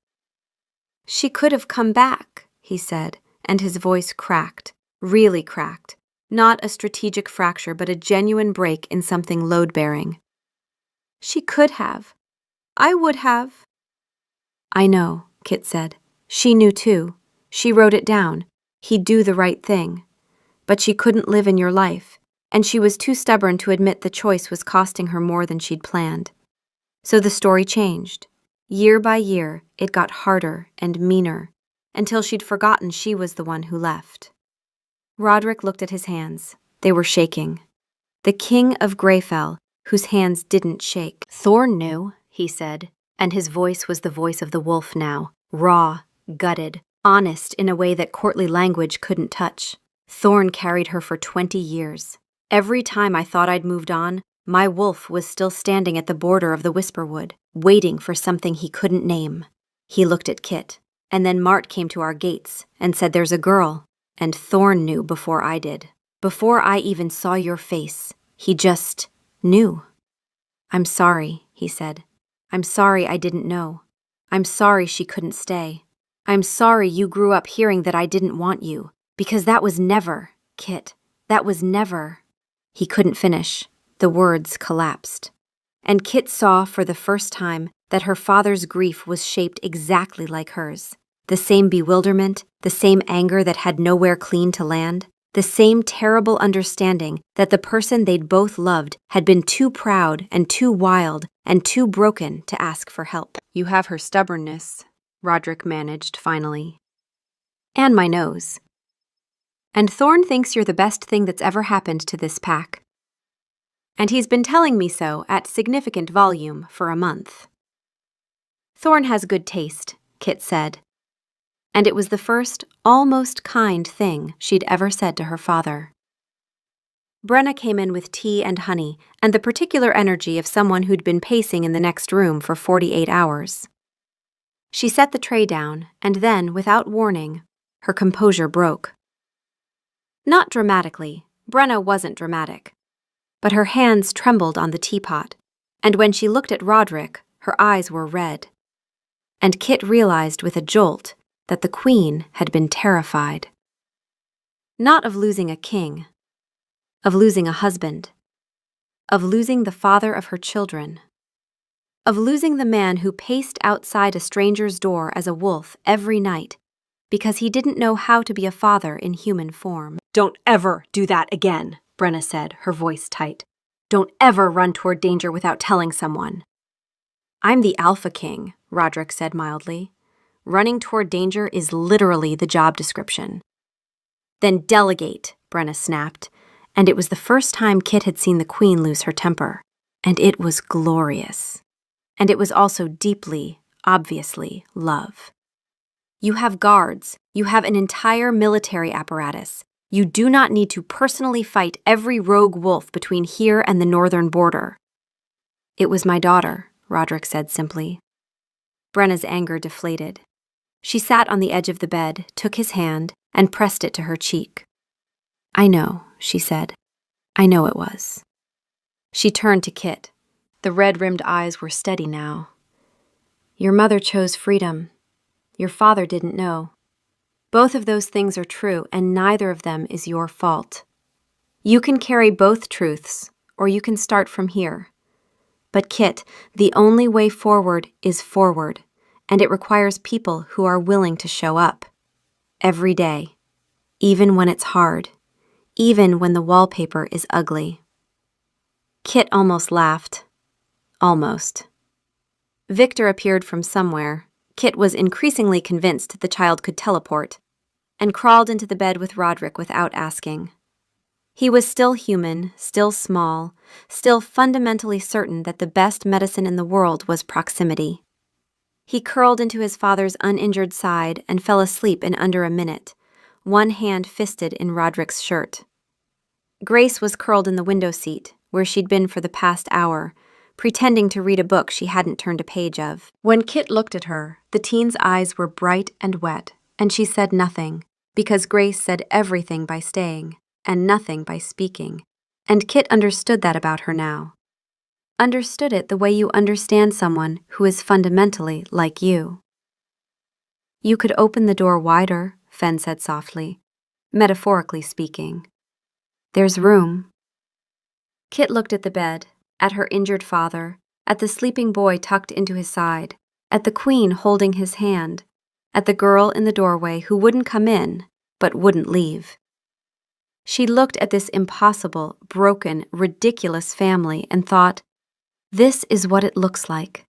"She could have come back," he said, and his voice cracked, really cracked. Not a strategic fracture, but a genuine break in something load-bearing. "She could have. I would have." "I know," Kit said. "She knew too. She wrote it down. He'd do the right thing. But she couldn't live in your life, and she was too stubborn to admit the choice was costing her more than she'd planned. So the story changed. Year by year, it got harder and meaner, until she'd forgotten she was the one who left." Roderick looked at his hands. They were shaking. The King of Greyfell, whose hands didn't shake. "Thorn knew," he said, and his voice was the voice of the wolf now, raw, gutted, honest in a way that courtly language couldn't touch. "Thorn carried her for 20 years. Every time I thought I'd moved on, my wolf was still standing at the border of the Whisperwood, waiting for something he couldn't name." He looked at Kit, and then Mart came to our gates and said, "There's a girl," and Thorn knew before I did. Before I even saw your face, he just knew. "I'm sorry," he said. "I'm sorry I didn't know. I'm sorry she couldn't stay. I'm sorry you grew up hearing that I didn't want you, because that was never, Kit, that was never." He couldn't finish. The words collapsed. And Kit saw for the first time that her father's grief was shaped exactly like hers. The same bewilderment, the same anger that had nowhere clean to land, the same terrible understanding that the person they'd both loved had been too proud and too wild and too broken to ask for help. "You have her stubbornness," Roderick managed finally. "And my nose. And Thorn thinks you're the best thing that's ever happened to this pack. And he's been telling me so at significant volume for a month." "Thorn has good taste," Kit said. And it was the first, almost kind thing she'd ever said to her father. Brenna came in with tea and honey and the particular energy of someone who'd been pacing in the next room for 48 hours. She set the tray down, and then, without warning, her composure broke. Not dramatically. Brenna wasn't dramatic. But her hands trembled on the teapot, and when she looked at Roderick, her eyes were red. And Kit realized with a jolt that the Queen had been terrified. Not of losing a king, of losing a husband, of losing the father of her children, of losing the man who paced outside a stranger's door as a wolf every night because he didn't know how to be a father in human form. "Don't ever do that again," Brenna said, her voice tight. "Don't ever run toward danger without telling someone." "I'm the Alpha King," Roderick said mildly. "Running toward danger is literally the job description." "Then delegate," Brenna snapped, and it was the first time Kit had seen the Queen lose her temper, and it was glorious. And it was also deeply, obviously, love. "You have guards. You have an entire military apparatus. You do not need to personally fight every rogue wolf between here and the northern border." "It was my daughter," Roderick said simply. Brenna's anger deflated. She sat on the edge of the bed, took his hand, and pressed it to her cheek. "I know," she said. "I know it was." She turned to Kit. The red-rimmed eyes were steady now. "Your mother chose freedom. Your father didn't know. Both of those things are true, and neither of them is your fault. You can carry both truths, or you can start from here. But Kit, the only way forward is forward, and it requires people who are willing to show up. Every day. Even when it's hard. Even when the wallpaper is ugly." Kit almost laughed. Almost. Victor appeared from somewhere. Kit was increasingly convinced the child could teleport, and crawled into the bed with Roderick without asking. He was still human, still small, still fundamentally certain that the best medicine in the world was proximity. He curled into his father's uninjured side and fell asleep in under a minute, one hand fisted in Roderick's shirt. Grace was curled in the window seat, where she'd been for the past hour, pretending to read a book she hadn't turned a page of. When Kit looked at her, the teen's eyes were bright and wet, and she said nothing, because Grace said everything by staying, and nothing by speaking, and Kit understood that about her now. Understood it the way you understand someone who is fundamentally like you. "You could open the door wider," Fen said softly, metaphorically speaking. "There's room." Kit looked at the bed, at her injured father, at the sleeping boy tucked into his side, at the Queen holding his hand, at the girl in the doorway who wouldn't come in, but wouldn't leave. She looked at this impossible, broken, ridiculous family and thought, this is what it looks like.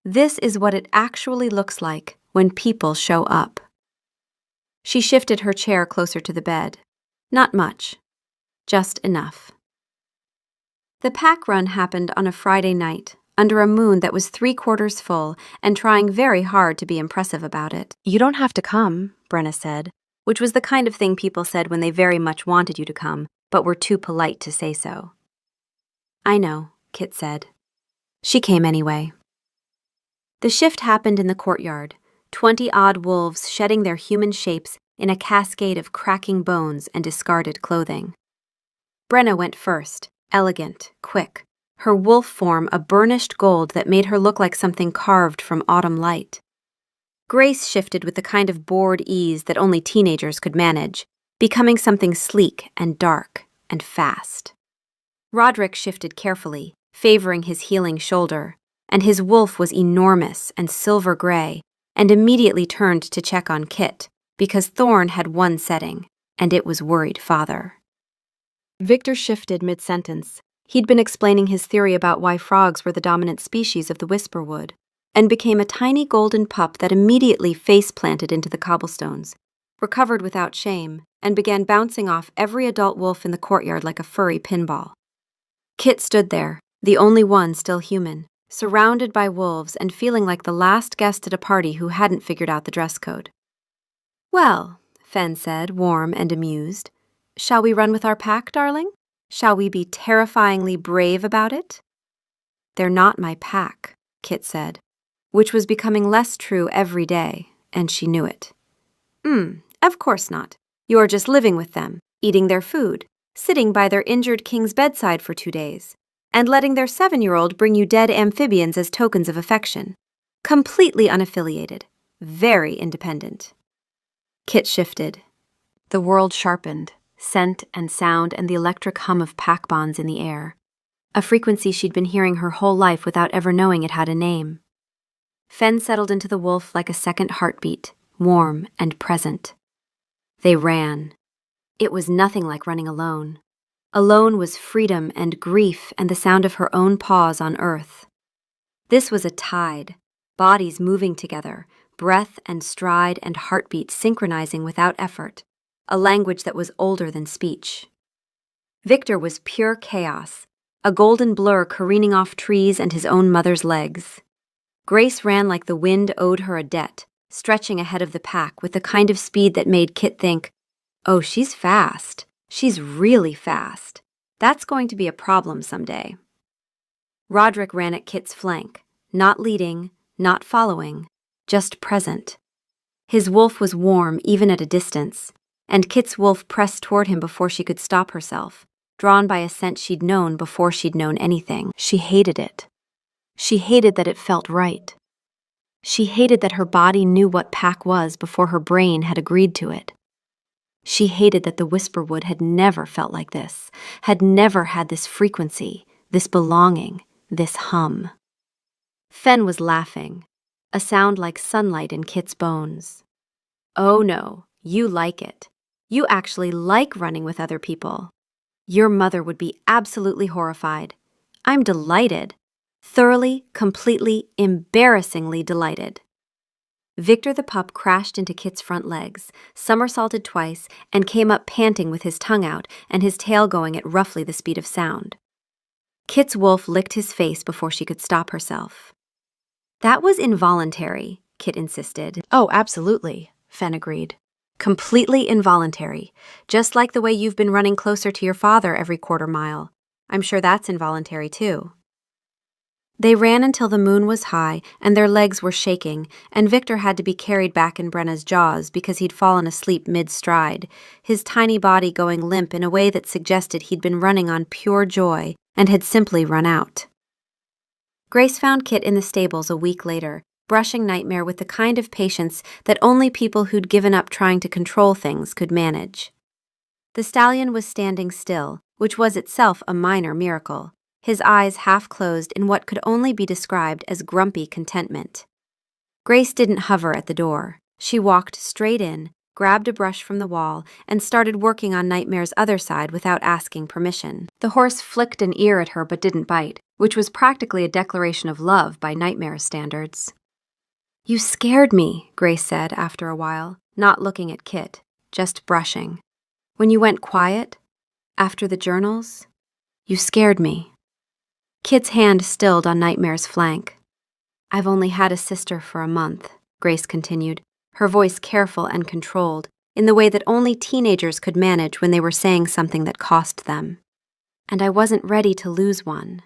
This is what it actually looks like when people show up. She shifted her chair closer to the bed. Not much. Just enough. The pack run happened on a Friday night, under a moon that was 3/4 full and trying very hard to be impressive about it. "You don't have to come," Brenna said, which was the kind of thing people said when they very much wanted you to come, but were too polite to say so. "I know," Kit said. She came anyway. The shift happened in the courtyard, 20-odd wolves shedding their human shapes in a cascade of cracking bones and discarded clothing. Brenna went first, elegant, quick, her wolf form a burnished gold that made her look like something carved from autumn light. Grace shifted with the kind of bored ease that only teenagers could manage, becoming something sleek and dark and fast. Roderick shifted carefully, favoring his healing shoulder, and his wolf was enormous and silver gray, and immediately turned to check on Kit, because Thorn had one setting, and it was worried father. Victor shifted mid-sentence. He'd been explaining his theory about why frogs were the dominant species of the Whisperwood, and became a tiny golden pup that immediately face-planted into the cobblestones, recovered without shame, and began bouncing off every adult wolf in the courtyard like a furry pinball. Kit stood there, the only one still human, surrounded by wolves and feeling like the last guest at a party who hadn't figured out the dress code. "Well," Fen said, warm and amused, "shall we run with our pack, darling?" Shall we be terrifyingly brave about it? They're not my pack, Kit said, which was becoming less true every day, and she knew it. Of course not. You are just living with them, eating their food, sitting by their injured king's bedside for 2 days, and letting their 7-year-old bring you dead amphibians as tokens of affection. Completely unaffiliated, very independent. Kit shifted. The world sharpened, scent and sound and the electric hum of pack bonds in the air, a frequency she'd been hearing her whole life without ever knowing it had a name. Fen settled into the wolf like a second heartbeat, warm and present. They ran. It was nothing like running alone. Alone was freedom and grief and the sound of her own paws on earth. This was a tide, bodies moving together, breath and stride and heartbeat synchronizing without effort, a language that was older than speech. Victor was pure chaos, a golden blur careening off trees and his own mother's legs. Grace ran like the wind owed her a debt, stretching ahead of the pack with the kind of speed that made Kit think, oh, she's fast. She's really fast. That's going to be a problem someday. Roderick ran at Kit's flank, not leading, not following, just present. His wolf was warm even at a distance, and Kit's wolf pressed toward him before she could stop herself, drawn by a scent she'd known before she'd known anything. She hated it. She hated that it felt right. She hated that her body knew what pack was before her brain had agreed to it. She hated that the Whisperwood had never felt like this, had never had this frequency, this belonging, this hum. Fen was laughing, a sound like sunlight in Kit's bones. Oh no, you like it. You actually like running with other people. Your mother would be absolutely horrified. I'm delighted. Thoroughly, completely, embarrassingly delighted. Victor the pup crashed into Kit's front legs, somersaulted twice, and came up panting with his tongue out and his tail going at roughly the speed of sound. Kit's wolf licked his face before she could stop herself. That was involuntary, Kit insisted. Oh, absolutely, Fen agreed. Completely involuntary, just like the way you've been running closer to your father every quarter mile. I'm sure that's involuntary too. They ran until the moon was high and their legs were shaking, and Victor had to be carried back in Brenna's jaws because he'd fallen asleep mid-stride, his tiny body going limp in a way that suggested he'd been running on pure joy and had simply run out. Grace found Kit in the stables a week later, brushing Nightmare with the kind of patience that only people who'd given up trying to control things could manage. The stallion was standing still, which was itself a minor miracle, his eyes half closed in what could only be described as grumpy contentment. Grace didn't hover at the door. She walked straight in, grabbed a brush from the wall, and started working on Nightmare's other side without asking permission. The horse flicked an ear at her but didn't bite, which was practically a declaration of love by Nightmare's standards. You scared me, Grace said after a while, not looking at Kit, just brushing. When you went quiet, after the journals, you scared me. Kit's hand stilled on Nightmare's flank. I've only had a sister for a month, Grace continued, her voice careful and controlled, in the way that only teenagers could manage when they were saying something that cost them. And I wasn't ready to lose one.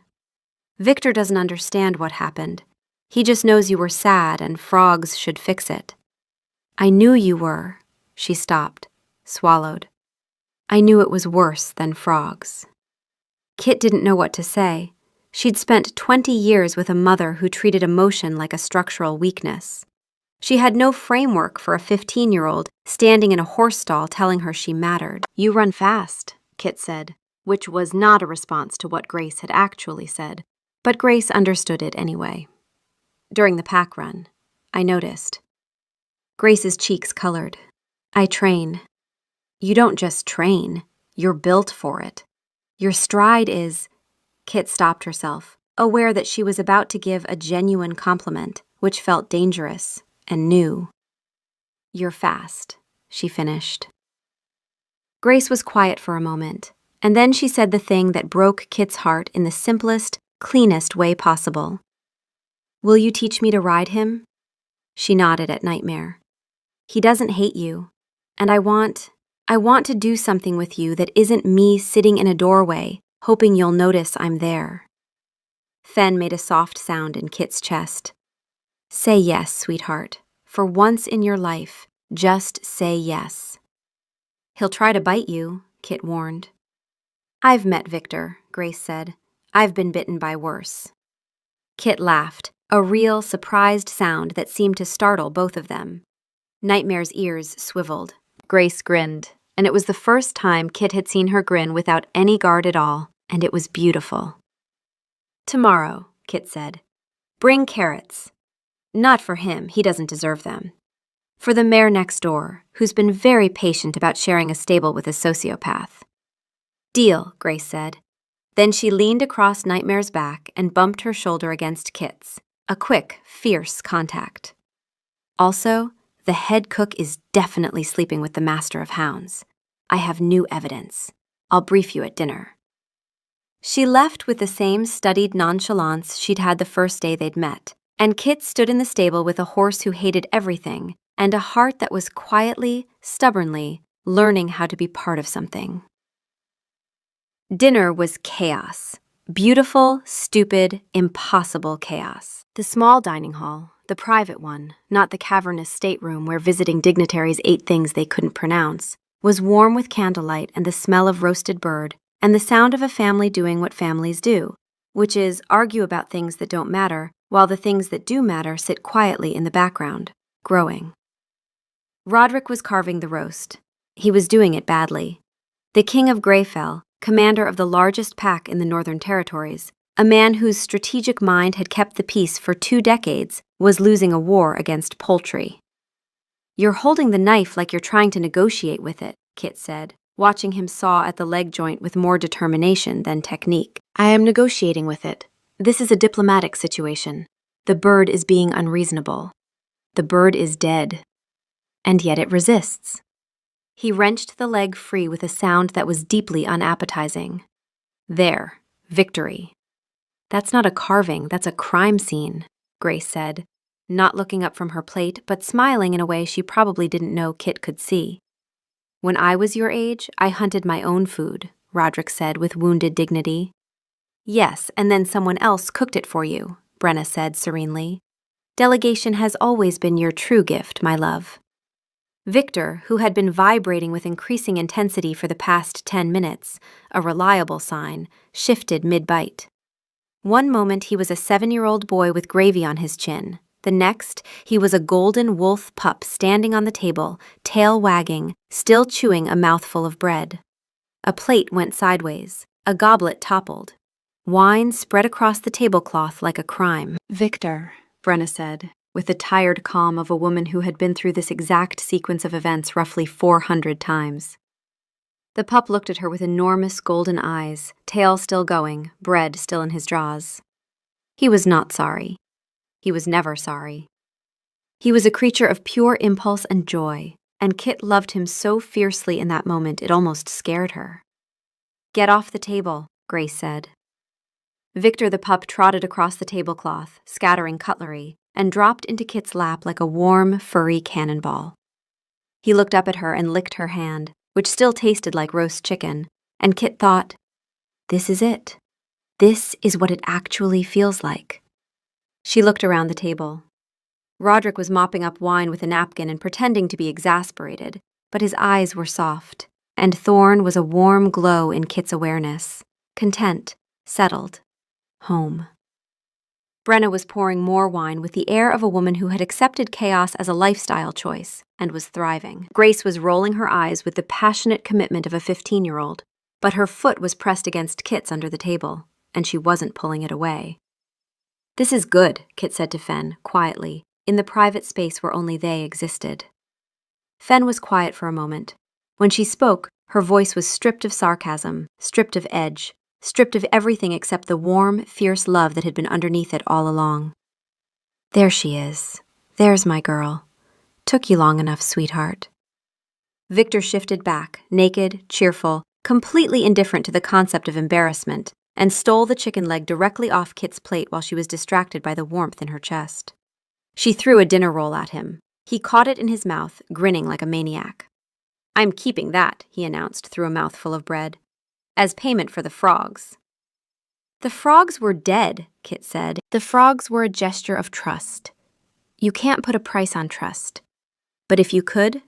Victor doesn't understand what happened. He just knows you were sad and frogs should fix it. I knew you were. She stopped, swallowed. I knew it was worse than frogs. Kit didn't know what to say. She'd spent 20 years with a mother who treated emotion like a structural weakness. She had no framework for a 15-year-old standing in a horse stall telling her she mattered. You run fast, Kit said, which was not a response to what Grace had actually said, but Grace understood it anyway. During the pack run, I noticed. Grace's cheeks colored. I train. You don't just train, you're built for it. Your stride is... Kit stopped herself, aware that she was about to give a genuine compliment, which felt dangerous and new. You're fast, she finished. Grace was quiet for a moment, and then she said the thing that broke Kit's heart in the simplest, cleanest way possible. Will you teach me to ride him? She nodded at Nightmare. He doesn't hate you, and I want I want to do something with you that isn't me sitting in a doorway, hoping you'll notice I'm there. Fen made a soft sound in Kit's chest. Say yes, sweetheart. For once in your life, just say yes. He'll try to bite you, Kit warned. I've met Victor, Grace said. I've been bitten by worse. Kit laughed, a real, surprised sound that seemed to startle both of them. Nightmare's ears swiveled. Grace grinned, and it was the first time Kit had seen her grin without any guard at all, and it was beautiful. Tomorrow, Kit said. Bring carrots. Not for him, he doesn't deserve them. For the mayor next door, who's been very patient about sharing a stable with a sociopath. Deal, Grace said. Then she leaned across Nightmare's back and bumped her shoulder against Kit's, a quick, fierce contact. Also, the head cook is definitely sleeping with the master of hounds. I have new evidence. I'll brief you at dinner. She left with the same studied nonchalance she'd had the first day they'd met, and Kit stood in the stable with a horse who hated everything and a heart that was quietly, stubbornly, learning how to be part of something. Dinner was chaos. Beautiful, stupid, impossible chaos. The small dining hall, the private one, not the cavernous stateroom where visiting dignitaries ate things they couldn't pronounce, was warm with candlelight and the smell of roasted bird and the sound of a family doing what families do, which is argue about things that don't matter, while the things that do matter sit quietly in the background, growing. Roderick was carving the roast. He was doing it badly. The King of Greyfell, commander of the largest pack in the Northern Territories, a man whose strategic mind had kept the peace for 2 decades, was losing a war against poultry. You're holding the knife like you're trying to negotiate with it, Kit said, watching him saw at the leg joint with more determination than technique. I am negotiating with it. This is a diplomatic situation. The bird is being unreasonable. The bird is dead. And yet it resists. He wrenched the leg free with a sound that was deeply unappetizing. There, victory. That's not a carving, that's a crime scene, Grace said, not looking up from her plate but smiling in a way she probably didn't know Kit could see. When I was your age, I hunted my own food, Roderick said with wounded dignity. Yes, and then someone else cooked it for you, Brenna said serenely. Delegation has always been your true gift, my love. Victor, who had been vibrating with increasing intensity for the past 10 minutes, a reliable sign, shifted mid-bite. One moment he was a 7-year-old boy with gravy on his chin. The next, he was a golden wolf pup standing on the table, tail wagging, still chewing a mouthful of bread. A plate went sideways. A goblet toppled. Wine spread across the tablecloth like a crime. Victor, Brenna said, with the tired calm of a woman who had been through this exact sequence of events roughly 400 times. The pup looked at her with enormous golden eyes, tail still going, bread still in his jaws. He was not sorry. He was never sorry. He was a creature of pure impulse and joy, and Kit loved him so fiercely in that moment it almost scared her. Get off the table, Grace said. Victor the pup trotted across the tablecloth, scattering cutlery, and dropped into Kit's lap like a warm, furry cannonball. He looked up at her and licked her hand, which still tasted like roast chicken, and Kit thought, this is it. This is what it actually feels like. She looked around the table. Roderick was mopping up wine with a napkin and pretending to be exasperated, but his eyes were soft, and Thorn was a warm glow in Kit's awareness, content, settled, home. Brenna was pouring more wine with the air of a woman who had accepted chaos as a lifestyle choice and was thriving. Grace was rolling her eyes with the passionate commitment of a 15-year-old, but her foot was pressed against Kit's under the table, and she wasn't pulling it away. This is good, Kit said to Fen, quietly, in the private space where only they existed. Fen was quiet for a moment. When she spoke, her voice was stripped of sarcasm, stripped of edge, stripped of everything except the warm, fierce love that had been underneath it all along. There she is. There's my girl. Took you long enough, sweetheart. Victor shifted back, naked, cheerful, completely indifferent to the concept of embarrassment, and stole the chicken leg directly off Kit's plate while she was distracted by the warmth in her chest. She threw a dinner roll at him. He caught it in his mouth, grinning like a maniac. "I'm keeping that," he announced through a mouthful of bread, "as payment for the frogs." "The frogs were dead," Kit said. "The frogs were a gesture of trust. You can't put a price on trust. But if you could,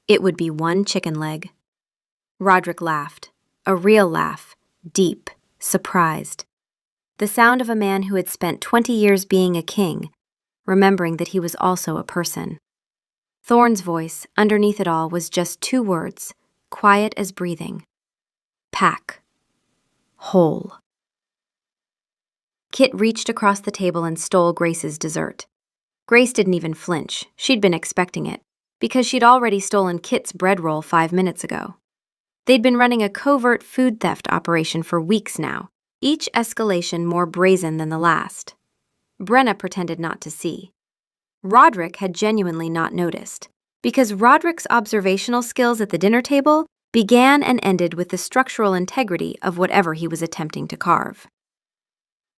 it would be one chicken leg." Roderick laughed, a real laugh, deep, surprised. The sound of a man who had spent 20 years being a king, remembering that he was also a person. Thorne's voice, underneath it all, was just 2 words, quiet as breathing. Pack. Whole. Kit reached across the table and stole Grace's dessert. Grace didn't even flinch. She'd been expecting it, because she'd already stolen Kit's bread roll 5 minutes ago. They'd been running a covert food theft operation for weeks now, each escalation more brazen than the last. Brenna pretended not to see. Roderick had genuinely not noticed, because Roderick's observational skills at the dinner table began and ended with the structural integrity of whatever he was attempting to carve.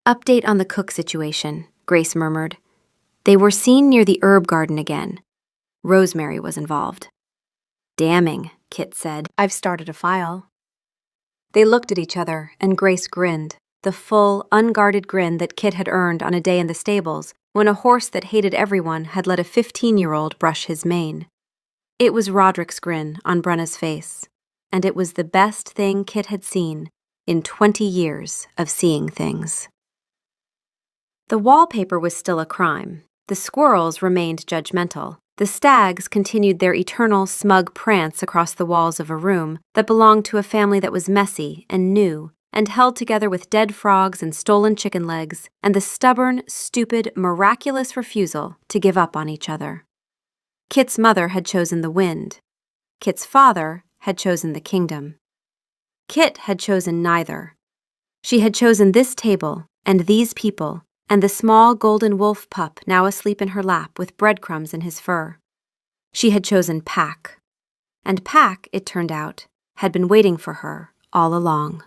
"Update on the cook situation," Grace murmured. They were seen near the herb garden again. Rosemary was involved. "Damning," Kit said. "I've started a file." They looked at each other, and Grace grinned, the full, unguarded grin that Kit had earned on a day in the stables when a horse that hated everyone had let a 15-year-old brush his mane. It was Roderick's grin on Brenna's face, and it was the best thing Kit had seen in 20 years of seeing things. The wallpaper was still a crime. The squirrels remained judgmental. The stags continued their eternal smug prance across the walls of a room that belonged to a family that was messy and new and held together with dead frogs and stolen chicken legs and the stubborn, stupid, miraculous refusal to give up on each other. Kit's mother had chosen the wind. Kit's father had chosen the kingdom. Kit had chosen neither. She had chosen this table and these people and the small golden wolf pup now asleep in her lap with breadcrumbs in his fur. She had chosen Pack. And Pack, it turned out, had been waiting for her all along.